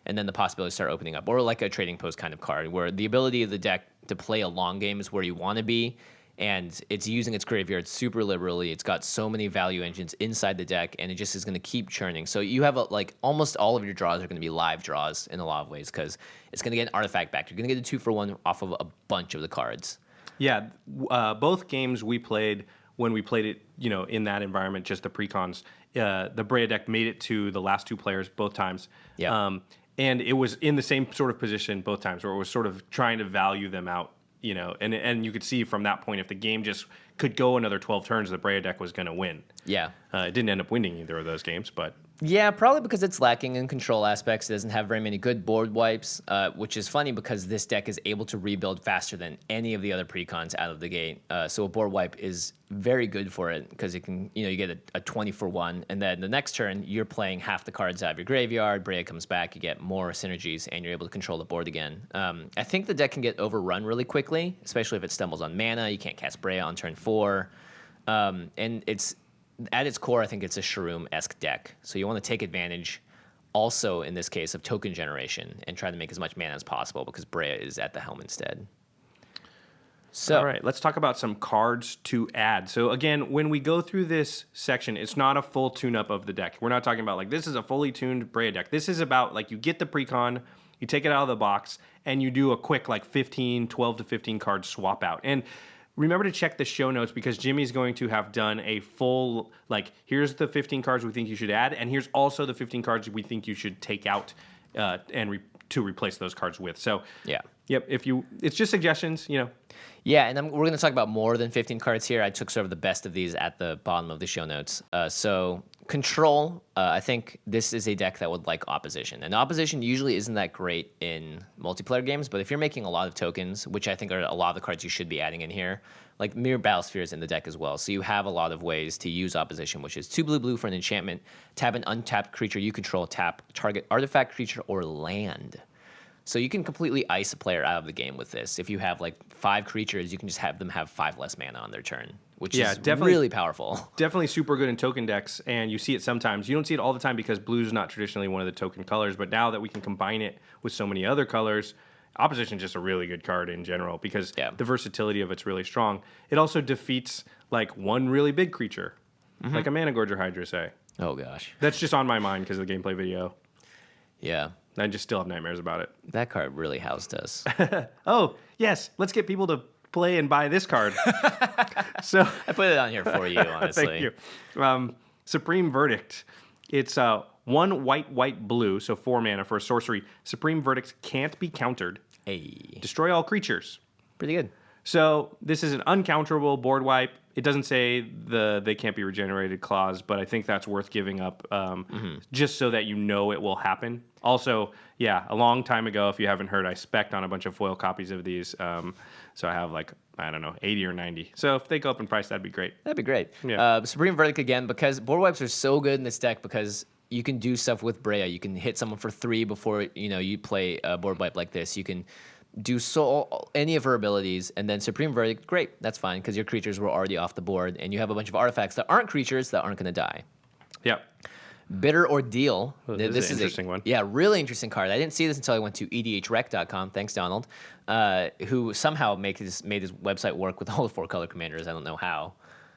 Speaker 3: and then the possibilities start opening up, or like a trading post kind of card, where the ability of the deck to play a long game is where you want to be, and it's using its graveyard super liberally. It's got so many value engines inside the deck, and it just is going to keep churning. So you have like almost all of your draws are going to be live draws in a lot of ways, because it's going to get an artifact back. You're going to get a 2-for-1 off of a bunch of the cards.
Speaker 2: Yeah, both games we played, when we played it, in that environment, just the precons, the Breya deck made it to the last two players both times.
Speaker 3: Yeah.
Speaker 2: And it was in the same sort of position both times, where it was sort of trying to value them out, and you could see from that point, if the game just could go another 12 turns, the Breya deck was going to win.
Speaker 3: Yeah.
Speaker 2: It didn't end up winning either of those games, but...
Speaker 3: Yeah, probably because it's lacking in control aspects. It doesn't have very many good board wipes, which is funny because this deck is able to rebuild faster than any of the other precons out of the gate. So a board wipe is very good for it, because it can, you get a 20-for-1, and then the next turn you're playing half the cards out of your graveyard. Breya comes back, you get more synergies, and you're able to control the board again. I think the deck can get overrun really quickly, especially if it stumbles on mana. You can't cast Breya on turn 4, and it's... At its core, I think it's a Shroom-esque deck. So you want to take advantage also, in this case, of token generation and try to make as much mana as possible, because Breya is at the helm instead. So,
Speaker 2: all right, let's talk about some cards to add. So again, when we go through this section, it's not a full tune-up of the deck. We're not talking about, like, this is a fully tuned Breya deck. This is about, like, you get the precon, you take it out of the box, and you do a quick, like, 12 to 15 card swap out. And remember to check the show notes, because Jimmy's going to have done a full, like, here's the 15 cards we think you should add, and here's also the 15 cards we think you should take out to replace those cards with. So,
Speaker 3: yeah.
Speaker 2: Yep, it's just suggestions,
Speaker 3: Yeah, and we're going to talk about more than 15 cards here. I took sort of the best of these at the bottom of the show notes. So control, I think this is a deck that would like opposition. And opposition usually isn't that great in multiplayer games, but if you're making a lot of tokens, which I think are a lot of the cards you should be adding in here, like Mirror Battlesphere is in the deck as well. So you have a lot of ways to use opposition, which is 2 blue for an enchantment, tap an untapped creature you control, tap target artifact, creature, or land. So you can completely ice a player out of the game with this. If you have like 5 creatures, you can just have them have 5 less mana on their turn, which is really powerful.
Speaker 2: Definitely super good in token decks, and you see it sometimes. You don't see it all the time because blue is not traditionally one of the token colors, but now that we can combine it with so many other colors, opposition is just a really good card in general, because the versatility of it's really strong. It also defeats like one really big creature, like a Mana Gorger Hydra, say.
Speaker 3: Oh gosh.
Speaker 2: That's just on my mind because of the gameplay video.
Speaker 3: Yeah.
Speaker 2: I just still have nightmares about it.
Speaker 3: That card really housed us.
Speaker 2: Oh, yes. Let's get people to play and buy this card. So
Speaker 3: I put it on here for you, honestly.
Speaker 2: Thank you. Supreme Verdict. It's 1 white, blue, so 4 mana for a sorcery. Supreme Verdict can't be countered.
Speaker 3: Hey.
Speaker 2: Destroy all creatures.
Speaker 3: Pretty good.
Speaker 2: So this is an uncounterable board wipe. It doesn't say they can't be regenerated clause, but I think that's worth giving up just so that you know it will happen. Also, yeah, a long time ago, if you haven't heard, I spec'd on a bunch of foil copies of these. So I have like, I don't know, 80 or 90. So if they go up in price, that'd be great.
Speaker 3: That'd be great.
Speaker 2: Yeah.
Speaker 3: Supreme Verdict again, because board wipes are so good in this deck, because you can do stuff with Breya. You can hit someone for 3 before you play a board wipe like this. You can do any of her abilities, and then Supreme Verdict, great, that's fine, because your creatures were already off the board, and you have a bunch of artifacts that aren't creatures that aren't going to die.
Speaker 2: Yep.
Speaker 3: Bitter Ordeal.
Speaker 2: This is an interesting one.
Speaker 3: Yeah, really interesting card. I didn't see this until I went to edhrec.com. Thanks, Donald, who somehow made his website work with all the 4-color commanders. I don't know how.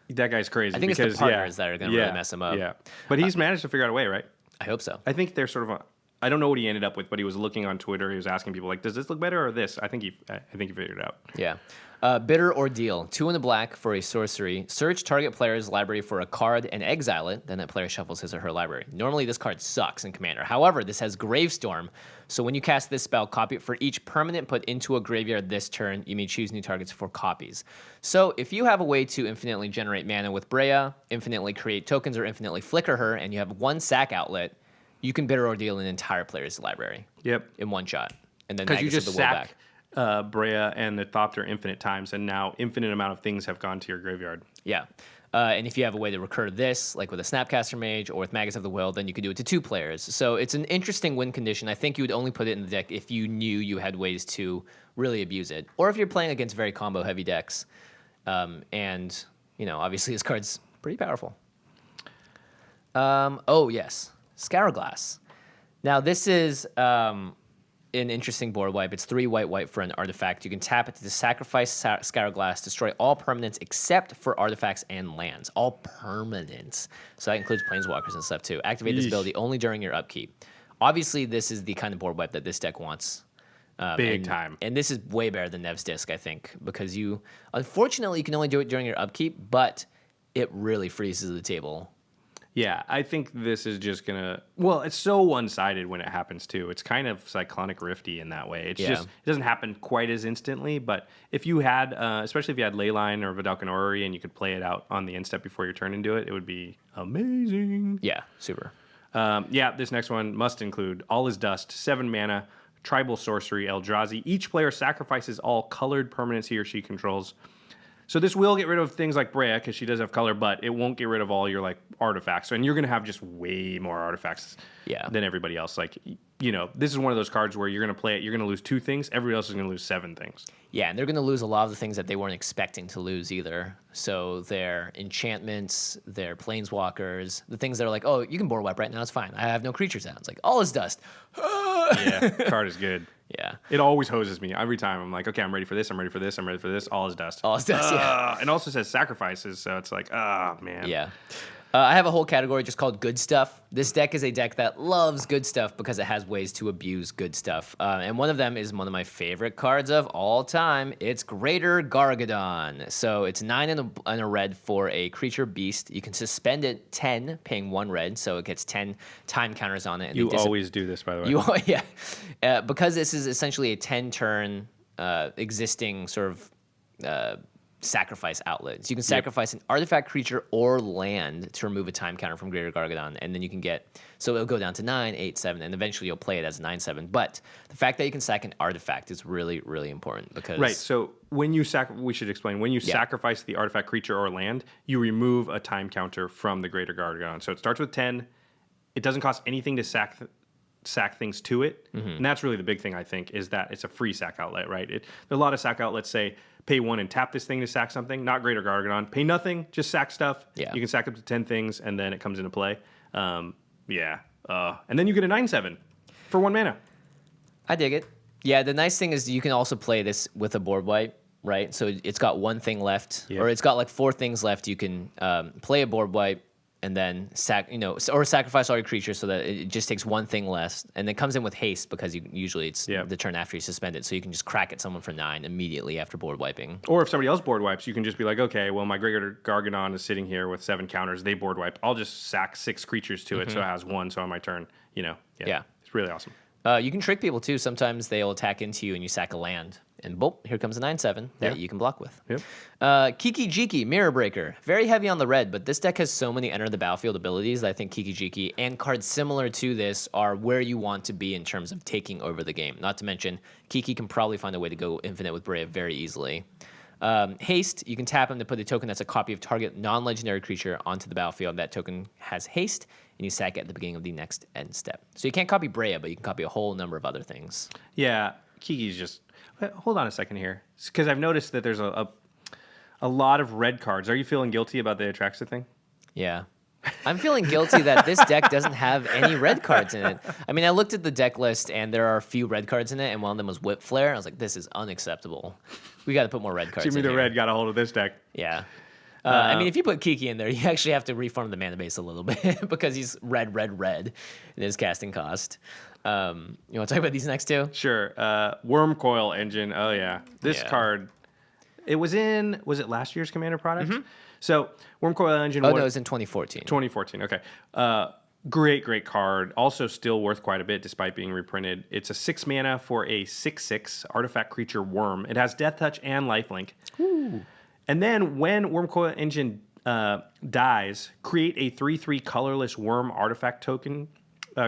Speaker 2: That guy's crazy.
Speaker 3: I think it's the partners that are going to really mess him up.
Speaker 2: Yeah, but he's managed to figure out a way, right?
Speaker 3: I hope so.
Speaker 2: I think they're sort of I don't know what he ended up with, but he was looking on Twitter. He was asking people, like, does this look better or this? I think he figured it out.
Speaker 3: Yeah. Bitter Ordeal. 2 in the black for a sorcery. Search target player's library for a card and exile it. Then that player shuffles his or her library. Normally, this card sucks in Commander. However, this has Gravestorm. So when you cast this spell, copy it for each permanent put into a graveyard this turn. You may choose new targets for copies. So if you have a way to infinitely generate mana with Breya, infinitely create tokens, or infinitely flicker her, and you have 1 sack outlet, you can Bitter Ordeal an entire player's library.
Speaker 2: Yep.
Speaker 3: In 1 shot. And then
Speaker 2: because you just
Speaker 3: the will
Speaker 2: sack
Speaker 3: back.
Speaker 2: Breya and the Thopter infinite times, and now infinite amount of things have gone to your graveyard.
Speaker 3: Yeah. And if you have a way to recur this, like with a Snapcaster Mage or with Magus of the Will, then you could do it to 2 players. So it's an interesting win condition. I think you would only put it in the deck if you knew you had ways to really abuse it. Or if you're playing against very combo-heavy decks. And, obviously this card's pretty powerful. Oh, yes. Scourglass. Now, this is an interesting board wipe. It's 3 white for an artifact. You can tap it to sacrifice Scourglass, destroy all permanents except for artifacts and lands. All permanents. So that includes planeswalkers and stuff too. Activate this ability only during your upkeep. Obviously, this is the kind of board wipe that this deck wants.
Speaker 2: Big time.
Speaker 3: And this is way better than Nev's Disc, I think, because unfortunately, you can only do it during your upkeep, but it really freezes the table.
Speaker 2: Yeah, I think this is just gonna. Well, it's so one-sided when it happens too. It's kind of Cyclonic Rifty in that way. It's just it doesn't happen quite as instantly. But if you had, especially if you had Leyline or Vidalcan Orrery, and you could play it out on the end step before your turn and do it, it would be amazing.
Speaker 3: Yeah, super.
Speaker 2: This next one must include All Is Dust, 7 mana, Tribal Sorcery, Eldrazi. Each player sacrifices all colored permanents he or she controls. So this will get rid of things like Breya, because she does have color, but it won't get rid of all your artifacts. And you're going to have just way more artifacts than everybody else. This is one of those cards where you're going to play it, you're going to lose 2 things, everybody else is going to lose 7 things.
Speaker 3: Yeah, and they're going to lose a lot of the things that they weren't expecting to lose either. So their enchantments, their planeswalkers, the things that are like, oh, you can board wipe right now, it's fine. I have no creatures out. It's like, All Is Dust.
Speaker 2: Yeah, card is good.
Speaker 3: Yeah.
Speaker 2: It always hoses me every time. I'm like, okay, I'm ready for this, I'm ready for this, I'm ready for this. All Is Dust.
Speaker 3: All Is Dust, yeah.
Speaker 2: And also says sacrifices, so it's like, man.
Speaker 3: Yeah. I have a whole category just called Good Stuff. This deck is a deck that loves good stuff because it has ways to abuse good stuff. And one of them is one of my favorite cards of all time. It's Greater Gargadon. So it's 9 and a red for a creature beast. You can suspend it 10, paying 1 red, so it gets 10 time counters on it. And
Speaker 2: you always do this, by the way.
Speaker 3: Because this is essentially a 10-turn existing sort of sacrifice outlets. You can sacrifice an artifact, creature, or land to remove a time counter from Greater Gargadon, and then you can so it'll go down to 9, 8, 7, and eventually you'll play it as 9, 7. But the fact that you can sack an artifact is really, really important because...
Speaker 2: Right, so when you we should explain, when you sacrifice the artifact, creature, or land, you remove a time counter from the Greater Gargadon. So it starts with 10. It doesn't cost anything to sack things to it, and that's really the big thing, I think, is that it's a free sack outlet, right? There are a lot of sack outlets say, pay 1 and tap this thing to sack something. Not Greater Gargadon. Pay nothing, just sack stuff.
Speaker 3: Yeah.
Speaker 2: You can sack up to 10 things, and then it comes into play. And then you get a 9/7 for 1 mana.
Speaker 3: I dig it. Yeah, the nice thing is you can also play this with a board wipe, right? So it's got 1 thing left, or it's got 4 things left. You can play a board wipe, and then or sacrifice all your creatures so that it just takes 1 thing less, and it comes in with haste because usually it's the turn after you suspend it, so you can just crack at someone for 9 immediately after board wiping.
Speaker 2: Or if somebody else board wipes, you can just be like, okay, well, my Greater Gargadon is sitting here with 7 counters. They board wipe. I'll just sack 6 creatures to it, so it has 1. So on my turn, it's really awesome.
Speaker 3: You can trick people too. Sometimes they'll attack into you and you sack a land. And boop, here comes a 9/7 that you can block with.
Speaker 2: Yep.
Speaker 3: Kiki Jiki, Mirror Breaker. Very heavy on the red, but this deck has so many enter the battlefield abilities that I think Kiki Jiki and cards similar to this are where you want to be in terms of taking over the game. Not to mention, Kiki can probably find a way to go infinite with Breya very easily. Haste, you can tap him to put a token that's a copy of target non-legendary creature onto the battlefield. That token has haste, and you sack it at the beginning of the next end step. So you can't copy Breya, but you can copy a whole number of other things.
Speaker 2: Yeah, Kiki's just... Hold on a second here, because I've noticed that there's a lot of red cards. Are you feeling guilty about the Atraxa thing?
Speaker 3: Yeah. I'm feeling guilty that this deck doesn't have any red cards in it. I mean, I looked at the deck list, and there are a few red cards in it, and one of them was Whip Flare. I was like, this is unacceptable. We got to put more red cards in
Speaker 2: Jimmy the
Speaker 3: here.
Speaker 2: Red got a hold of this deck.
Speaker 3: Yeah. I mean, if you put Kiki in there, you actually have to reform the mana base a little bit because he's red in his casting cost. You want to talk about these next two?
Speaker 2: Sure. Wormcoil Engine. Oh, yeah. This card, was it last year's Commander product? So, Wormcoil Engine.
Speaker 3: Oh, no, it was in 2014.
Speaker 2: 2014, okay. Great card. Also still worth quite a bit despite being reprinted. It's a 6 mana for a 6/6 artifact creature worm. It has Death Touch and Lifelink. Ooh. And then when Wormcoil Engine dies, create a 3/3 colorless worm artifact token,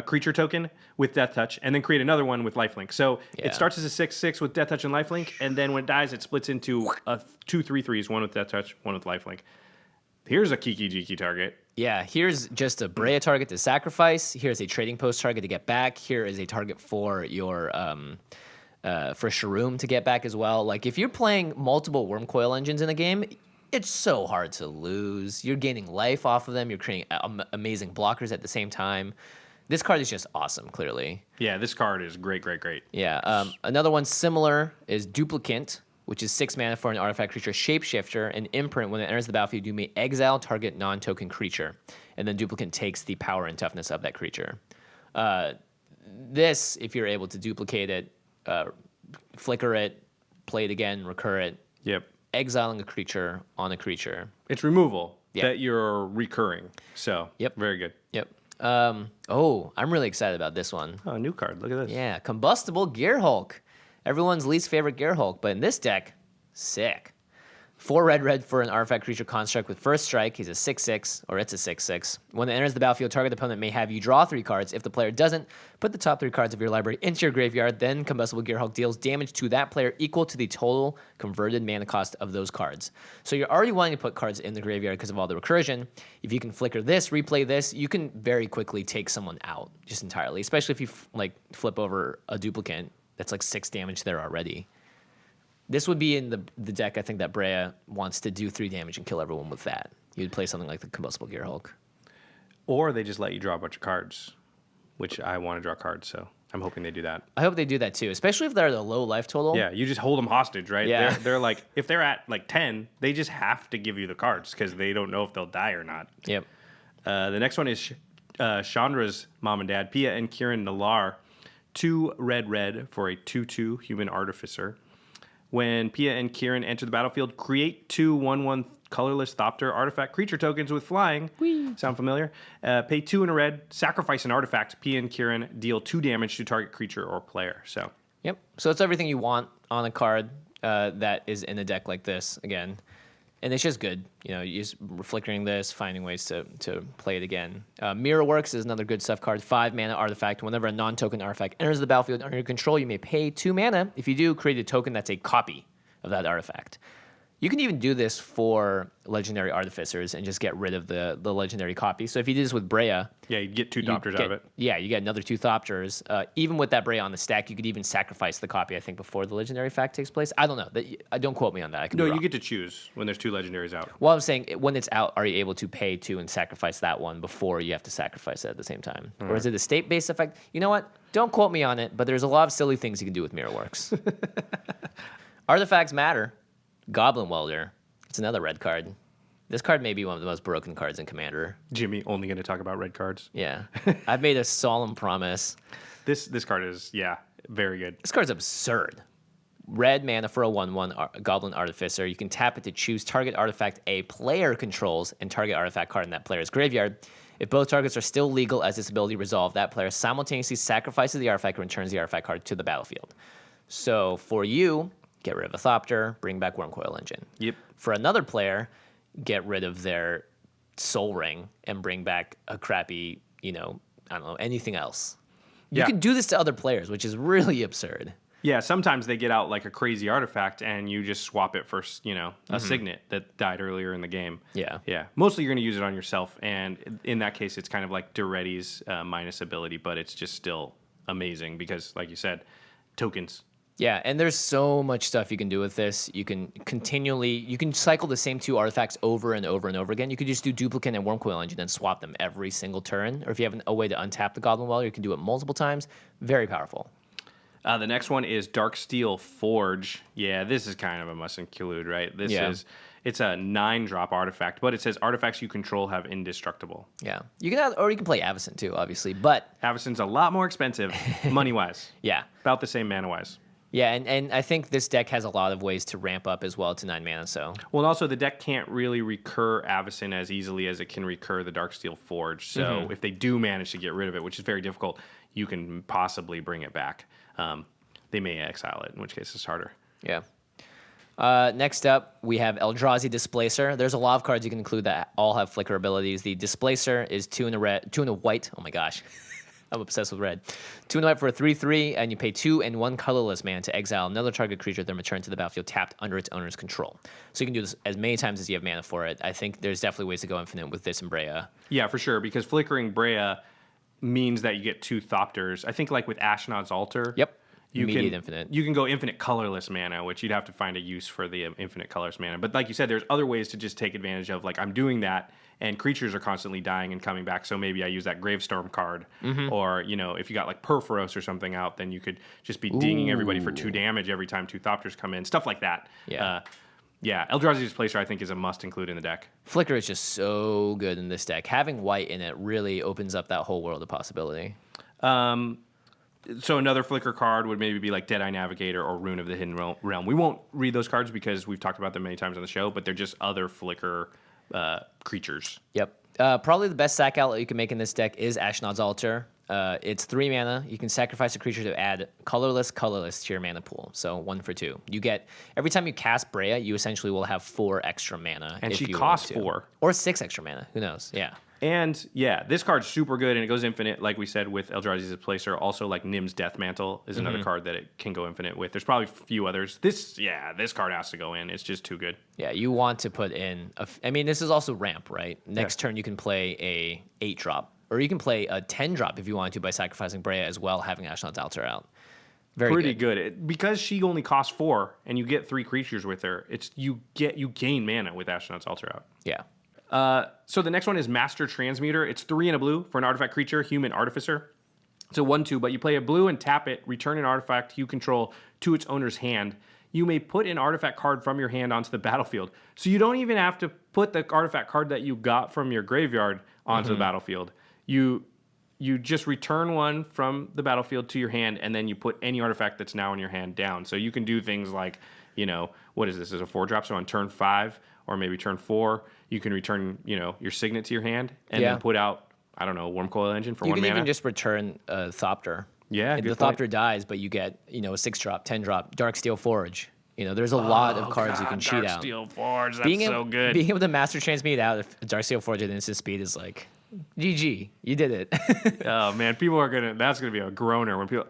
Speaker 2: creature token with Death Touch, and then create another one with Lifelink. So it starts as a 6/6 with Death Touch and Lifelink, and then when it dies, it splits into 2 3/3s, one with Death Touch, one with Lifelink. Here's a Kiki Jiki target.
Speaker 3: Yeah, here's just a Breya target to sacrifice. Here's a trading post target to get back. Here is a target for your for Shroom to get back as well. Like if you're playing multiple worm coil engines in a game, it's so hard to lose. You're gaining life off of them. You're creating amazing blockers at the same time. This card is just awesome, clearly.
Speaker 2: Yeah, this card is great, great, great.
Speaker 3: Yeah. Another one similar is Duplicant, which is 6 mana for an artifact creature shapeshifter. An imprint, when it enters the battlefield, you may exile target non-token creature. And then Duplicant takes the power and toughness of that creature. This, if you're able to duplicate it, flicker it, play it again, recur it.
Speaker 2: Yep.
Speaker 3: Exiling a creature on a creature.
Speaker 2: It's removal
Speaker 3: Yeah.
Speaker 2: that you're recurring. So,
Speaker 3: Yep.
Speaker 2: very good.
Speaker 3: Yep. I'm really excited about this one.
Speaker 2: Oh, new card. Look at this.
Speaker 3: Yeah, Combustible Gear Hulk. Everyone's least favorite Gear Hulk, but in this deck, sick. 4 red for an artifact creature construct with first strike. He's a 6/6, or it's a 6/6. When it enters the battlefield, target opponent may have you draw 3 cards. If the player doesn't, put the top 3 cards of your library into your graveyard. Then Combustible Gear Hulk deals damage to that player equal to the total converted mana cost of those cards. So you're already wanting to put cards in the graveyard because of all the recursion. If you can flicker this, replay this, you can very quickly take someone out just entirely, especially if you flip over a Duplicant. That's like 6 damage there already. This would be in the deck, I think, that Breya wants to do 3 damage and kill everyone with that. You'd play something like the Combustible Gear Hulk.
Speaker 2: Or they just let you draw a bunch of cards, which I want to draw cards, so I'm hoping they do that.
Speaker 3: I hope they do that too, especially if they're at a low life total.
Speaker 2: Yeah, you just hold them hostage, right?
Speaker 3: Yeah.
Speaker 2: They're like, if they're at like 10, they just have to give you the cards because they don't know if they'll die or not.
Speaker 3: Yep.
Speaker 2: The next one is Chandra's mom and dad, Pia and Kieran Nalar. 2 red for a 2/2 human artificer. When Pia and Kieran enter the battlefield, create 2 1/1 colorless Thopter artifact creature tokens with flying. Whee. Sound familiar? Pay 2 and a red, sacrifice an artifact. Pia and Kieran deal 2 damage to target creature or player. So,
Speaker 3: Yep. So it's everything you want on a card that is in a deck like this again. And it's just good. You know, you're just flickering this, finding ways to play it again. Mirror Works is another good stuff card. 5 mana artifact. Whenever a non-token artifact enters the battlefield under your control, you may pay 2 mana. If you do, create a token that's a copy of that artifact. You can even do this for Legendary Artificers and just get rid of the legendary copy. So if you did this with Breya...
Speaker 2: yeah, you get 2 Thopters out of it.
Speaker 3: Yeah, you get another 2 Thopters. Even with that Breya on the stack, you could even sacrifice the copy, I think, before the Legendary fact takes place. I don't know. Don't quote me on that. I could
Speaker 2: No,
Speaker 3: be
Speaker 2: you
Speaker 3: wrong.
Speaker 2: get to choose when there's 2 legendaries out.
Speaker 3: Well, I'm saying, when it's out, are you able to pay 2 and sacrifice that one before you have to sacrifice it at the same time? Or is it a state-based effect? You know what? Don't quote me on it, but there's a lot of silly things you can do with Mirror Works. Artifacts matter. Goblin Welder. It's another red card. This card may be one of the most broken cards in Commander.
Speaker 2: Jimmy, only going to talk about red cards.
Speaker 3: Yeah. I've made a solemn promise.
Speaker 2: This card is, yeah, very good.
Speaker 3: This card's absurd. Red mana for a 1/1 Goblin Artificer. You can tap it to choose target artifact a player controls and target artifact card in that player's graveyard. If both targets are still legal as this ability resolved, that player simultaneously sacrifices the artifact and returns the artifact card to the battlefield. So for you, get rid of a Thopter, bring back Wormcoil Engine.
Speaker 2: Yep.
Speaker 3: For another player, get rid of their Soul Ring and bring back a crappy, I don't know, anything else. You
Speaker 2: Yeah.
Speaker 3: can do this to other players, which is really absurd.
Speaker 2: Yeah, sometimes they get out like a crazy artifact and you just swap it for, a Signet that died earlier in the game.
Speaker 3: Yeah.
Speaker 2: Yeah. Mostly you're going to use it on yourself. And in that case, it's kind of like Duretti's minus ability, but it's just still amazing because, like you said, tokens.
Speaker 3: Yeah, and there's so much stuff you can do with this. You can cycle the same 2 artifacts over and over and over again. You could just do Duplicant and Wormcoil Engine and swap them every single turn. Or if you have a way to untap the Goblin Welder, you can do it multiple times. Very powerful.
Speaker 2: The next one is Darksteel Forge. Yeah, this is kind of a must include, right? It's a 9-drop artifact, but it says artifacts you control have indestructible.
Speaker 3: Yeah, you can play Avacyn too, obviously, but
Speaker 2: Avacyn's a lot more expensive, money-wise.
Speaker 3: Yeah.
Speaker 2: About the same mana-wise.
Speaker 3: Yeah, and I think this deck has a lot of ways to ramp up as well to 9 mana, so...
Speaker 2: Well, and also the deck can't really recur Avacyn as easily as it can recur the Darksteel Forge. So if they do manage to get rid of it, which is very difficult, you can possibly bring it back. They may exile it, in which case it's harder.
Speaker 3: Yeah. Next up, we have Eldrazi Displacer. There's a lot of cards you can include that all have flicker abilities. The Displacer is 2 and a red, 2 and a white. Oh my gosh. I'm obsessed with red. 2 and a white for a 3/3, and you pay 2 and 1 colorless mana to exile another target creature, then return to the battlefield tapped under its owner's control. So you can do this as many times as you have mana for it. I think there's definitely ways to go infinite with this and Breya.
Speaker 2: Yeah, for sure, because flickering Breya means that you get 2 Thopters. I think like with Ashnod's Altar.
Speaker 3: Yep.
Speaker 2: You
Speaker 3: Immediate
Speaker 2: can,
Speaker 3: infinite.
Speaker 2: You can go infinite colorless mana, which you'd have to find a use for the infinite colorless mana. But like you said, there's other ways to just take advantage of, like I'm doing that, and creatures are constantly dying and coming back, so maybe I use that Gravestorm card. Or, you know, if you got like Perforos or something out, then you could just be dinging everybody for 2 damage every time 2 Thopters come in. Stuff like that.
Speaker 3: Yeah.
Speaker 2: Eldrazi's Displacer I think is a must include in the deck.
Speaker 3: Flicker is just so good in this deck. Having white in it really opens up that whole world of possibility.
Speaker 2: So another Flicker card would maybe be like Deadeye Navigator or Rune of the Hidden Realm. We won't read those cards because we've talked about them many times on the show, but they're just other Flicker creatures.
Speaker 3: Yep. Probably the best sack outlet you can make in this deck is Ashnod's Altar. It's 3 mana. You can sacrifice a creature to add colorless to your mana pool. So 1 for 2. You get, every time you cast Breya, you essentially will have 4 extra mana.
Speaker 2: And
Speaker 3: if
Speaker 2: she
Speaker 3: you
Speaker 2: costs
Speaker 3: want to.
Speaker 2: 4.
Speaker 3: Or 6 extra mana. Who knows? Yeah.
Speaker 2: And yeah, this card's super good, and it goes infinite, like we said, with Eldrazi's Displacer. Also, like Nim's Death Mantle is another card that it can go infinite with. There's probably a few others. This card has to go in. It's just too good.
Speaker 3: Yeah, you want to put in, I mean, this is also ramp, right? Next turn you can play a 8-drop, or you can play a 10-drop if you want to by sacrificing Breya as well, having Ashnod's Altar out.
Speaker 2: Pretty good. Because she only costs 4, and you get 3 creatures with her. You gain mana with Ashnod's Altar out.
Speaker 3: Yeah.
Speaker 2: So the next one is Master Transmuter. It's 3 and a blue for an artifact creature, Human Artificer. It's a 1/2, but you play a blue and tap it, return an artifact you control to its owner's hand. You may put an artifact card from your hand onto the battlefield. So you don't even have to put the artifact card that you got from your graveyard onto the battlefield. You just return one from the battlefield to your hand, and then you put any artifact that's now in your hand down. So you can do things like, you know, what is this? Is a 4-drop? So on turn 5 or maybe turn 4, you can return, you know, your Signet to your hand and then put out, I don't know, Wormcoil Engine for 1 mana.
Speaker 3: You can even just return a Thopter.
Speaker 2: Yeah,
Speaker 3: the Thopter dies, but you get, you know, a 6-drop, 10-drop, Darksteel Forge. You know, there's a lot of cards you can cheat out.
Speaker 2: Darksteel Forge, that's so good.
Speaker 3: Being able to Master Transmute out if Darksteel Forge at instant speed is like, GG, you did it.
Speaker 2: Oh man, that's gonna be a groaner when people.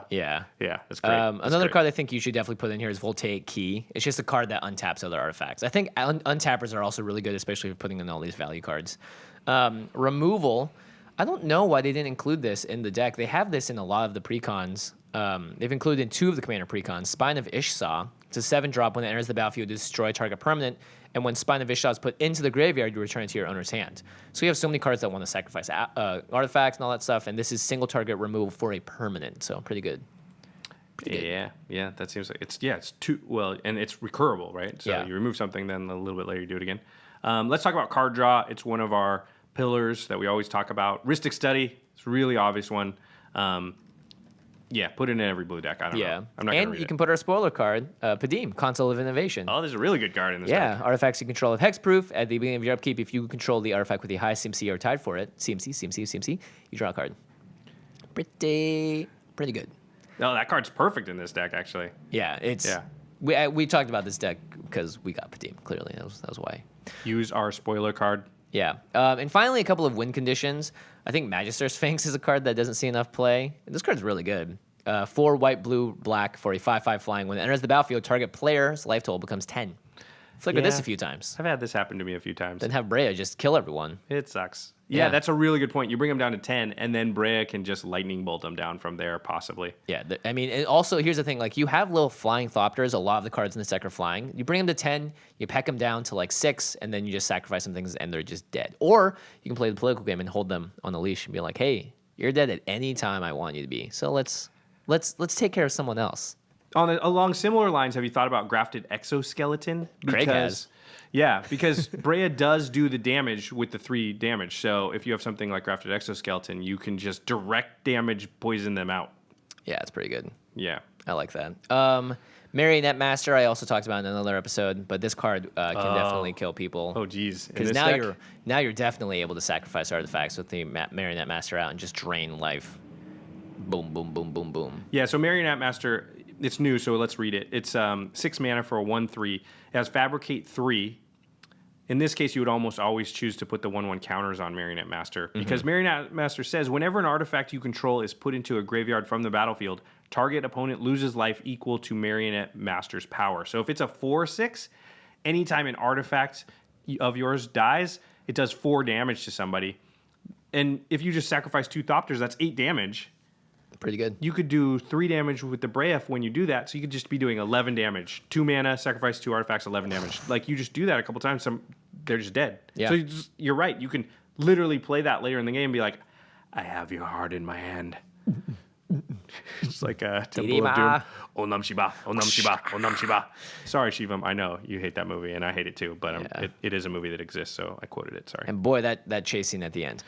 Speaker 3: Yeah,
Speaker 2: that's great.
Speaker 3: Another card I think you should definitely put in here is Voltaic Key. It's just a card that untaps other artifacts. I think untappers are also really good, especially for putting in all these value cards. Removal. I don't know why they didn't include this in the deck. They have this in a lot of the precons. They've included in 2 of the commander precons. Spine of Ish Sah. It's a 7-drop. When it enters the battlefield, destroy target permanent. And when Spine of Ish Sah is put into the graveyard, you return it to your owner's hand. So you have so many cards that want to sacrifice artifacts and all that stuff. And this is single target removal for a permanent. So pretty good.
Speaker 2: Yeah, that seems like it's too well, and it's recurable, right? So you remove something, then a little bit later you do it again. Let's talk about card draw. It's one of our pillars that we always talk about. Rhystic Study. It's a really obvious one. Put it in every blue deck. I don't know. I'm not gonna read
Speaker 3: And you can put our spoiler card, Padeem, Consul of Innovation.
Speaker 2: Oh, there's a really good card in this deck.
Speaker 3: Artifacts you control of hexproof. At the beginning of your upkeep, if you control the artifact with the highest CMC or tied for it, CMC, you draw a card. Pretty good.
Speaker 2: No, that card's perfect in this deck, actually.
Speaker 3: Yeah, we talked about this deck because we got Padeem. Clearly, that was why.
Speaker 2: Use our spoiler card.
Speaker 3: Yeah, and finally, a couple of win conditions. I think Magister Sphinx is a card that doesn't see enough play. This card's really good. 4 white, blue, black for a 5/5 flying. When it enters the battlefield, target player's life total becomes 10. Flicker this a few times.
Speaker 2: I've had this happen to me a few times.
Speaker 3: Then have Breya just kill everyone.
Speaker 2: It sucks. Yeah, that's a really good point. You bring them down to 10, and then Breya can just lightning bolt them down from there, possibly.
Speaker 3: Yeah, I mean, and also, here's the thing. Like, you have little flying Thopters. A lot of the cards in this deck are flying. You bring them to 10, you peck them down to, like, 6, and then you just sacrifice some things, and they're just dead. Or you can play the political game and hold them on the leash and be like, hey, you're dead at any time I want you to be. So let's take care of someone else.
Speaker 2: Along similar lines, have you thought about Grafted Exoskeleton?
Speaker 3: Craig has.
Speaker 2: Yeah, because Breya does do the damage with the 3 damage. So if you have something like Grafted Exoskeleton, you can just direct damage poison them out.
Speaker 3: Yeah, it's pretty good.
Speaker 2: Yeah.
Speaker 3: I like that. Marionette Master, I also talked about in another episode, but this card can definitely kill people.
Speaker 2: Oh, geez.
Speaker 3: Because now you're definitely able to sacrifice artifacts with the Marionette Master out and just drain life. Boom, boom, boom, boom, boom.
Speaker 2: Yeah, so Marionette Master, it's new, so let's read it. It's 6 mana for a 1/3. It has Fabricate 3. In this case, you would almost always choose to put the 1/1 counters on Marionette Master because Marionette Master says whenever an artifact you control is put into a graveyard from the battlefield, target opponent loses life equal to Marionette Master's power. So if it's a 4/6, anytime an artifact of yours dies, it does 4 damage to somebody. And if you just sacrifice 2 Thopters, that's 8 damage.
Speaker 3: Pretty good.
Speaker 2: You could do 3 damage with the Breya when you do that, so you could just be doing 11 damage. 2 mana, sacrifice 2 artifacts, 11 damage. Like, you just do that a couple times, they're just dead.
Speaker 3: Yeah.
Speaker 2: So you're right. You can literally play that later in the game and be like, I have your heart in my hand. It's like a Temple of Doom. Onam Shiba, Onam Shiba, Onam Shiba. Sorry, Shivam, I know you hate that movie, and I hate it too, but it is a movie that exists, so I quoted it, sorry.
Speaker 3: And boy, that chase scene at the end.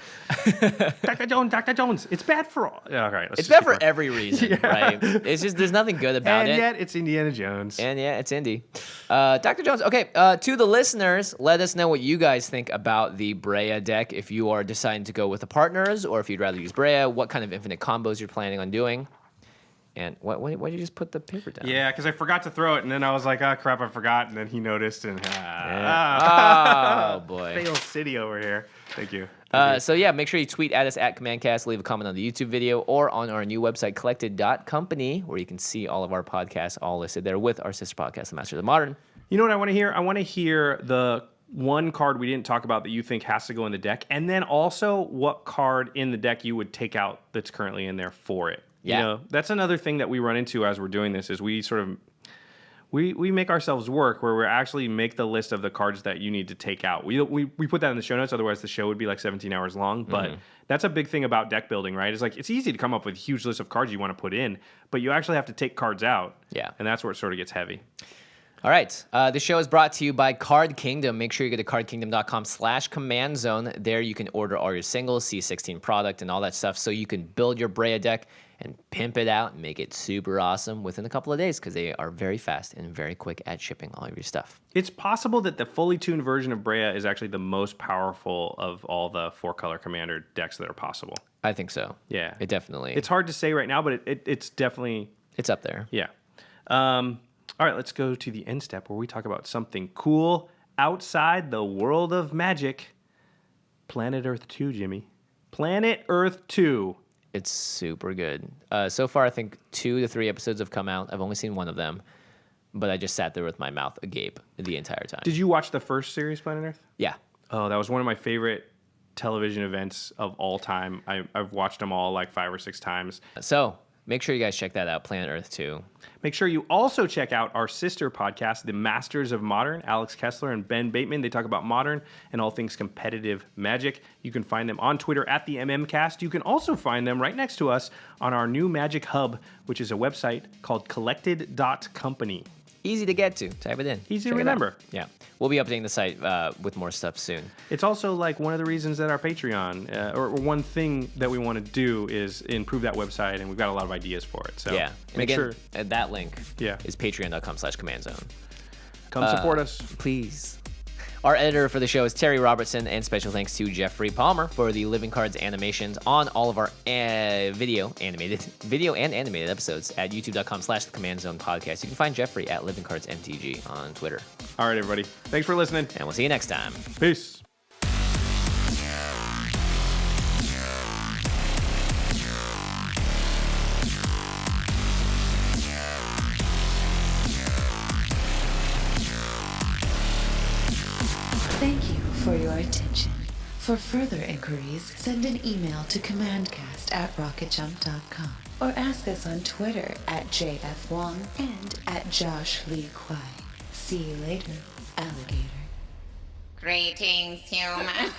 Speaker 2: Dr. Jones, it's bad for all. All right,
Speaker 3: it's bad for every reason, right? It's just, there's nothing good about it.
Speaker 2: And yet, it's Indiana Jones.
Speaker 3: And yeah, it's Indy. Dr. Jones, okay, to the listeners, let us know what you guys think about the Breya deck. If you are deciding to go with the partners, or if you'd rather use Breya, what kind of infinite combos you're planning on doing. And why did you just put the paper down?
Speaker 2: Yeah, because I forgot to throw it, and then I was like, oh, crap, I forgot. And then he noticed, and
Speaker 3: oh, boy.
Speaker 2: Fail City over here. Thank you.
Speaker 3: So, yeah, make sure you tweet at us at CommandCast, leave a comment on the YouTube video, or on our new website, collected.company, where you can see all of our podcasts all listed there with our sister podcast, The Masters of Modern.
Speaker 2: You know what I want to hear? I want to hear the one card we didn't talk about that you think has to go in the deck, and then also what card in the deck you would take out that's currently in there for it.
Speaker 3: Yeah.
Speaker 2: You know, that's another thing that we run into as we're doing this is we sort of we make ourselves work where we actually make the list of the cards that you need to take out. We put that in the show notes, otherwise the show would be like 17 hours long. But that's a big thing about deck building, right? It's like it's easy to come up with a huge list of cards you want to put in, but you actually have to take cards out.
Speaker 3: Yeah.
Speaker 2: And that's where it sort of gets heavy.
Speaker 3: All right. The show is brought to you by Card Kingdom. Make sure you go to cardkingdom.com/command zone. There you can order all your singles, C16 product, and all that stuff so you can build your Breya deck and pimp it out and make it super awesome within a couple of days because they are very fast and very quick at shipping all of your stuff.
Speaker 2: It's possible that the fully tuned version of Breya is actually the most powerful of all the 4-color commander decks that are possible.
Speaker 3: I think so.
Speaker 2: Yeah.
Speaker 3: It definitely...
Speaker 2: It's hard to say right now, but it's definitely...
Speaker 3: It's up there.
Speaker 2: Yeah. All right, let's go to the end step where we talk about something cool outside the world of magic. Planet Earth 2, Jimmy. Planet Earth 2.
Speaker 3: It's super good. So far, I think 2 to 3 episodes have come out. I've only seen one of them, but I just sat there with my mouth agape the entire time.
Speaker 2: Did you watch the first series, Planet Earth?
Speaker 3: Yeah.
Speaker 2: Oh, that was one of my favorite television events of all time. I've watched them all like 5 or 6 times.
Speaker 3: So make sure you guys check that out, Planet Earth 2.
Speaker 2: Make sure you also check out our sister podcast, The Masters of Modern, Alex Kessler and Ben Bateman. They talk about modern and all things competitive magic. You can find them on Twitter at the MMCast. You can also find them right next to us on our new Magic Hub, which is a website called collected.company.
Speaker 3: Easy to get to. Type it in.
Speaker 2: Easy to remember.
Speaker 3: Yeah. We'll be updating the site with more stuff soon.
Speaker 2: It's also like one of the reasons that our Patreon, or one thing that we want to do is improve that website, and we've got a lot of ideas for it. So
Speaker 3: yeah. And
Speaker 2: make
Speaker 3: again,
Speaker 2: sure
Speaker 3: that link
Speaker 2: Yeah.
Speaker 3: is patreon.com/command zone.
Speaker 2: Come support us.
Speaker 3: Please. Our editor for the show is Terry Robertson, and special thanks to Jeffrey Palmer for the Living Cards animations on all of our video and animated episodes at youtube.com/command zone podcast. You can find Jeffrey at Living Cards MTG on Twitter.
Speaker 2: All right, everybody. Thanks for listening.
Speaker 3: And we'll see you next time.
Speaker 2: Peace.
Speaker 1: Thank you for your attention. For further inquiries, send an email to commandcast@rocketjump.com or ask us on Twitter at JFWong and at Josh Lee Kwai. See you later, alligator.
Speaker 4: Greetings, humans.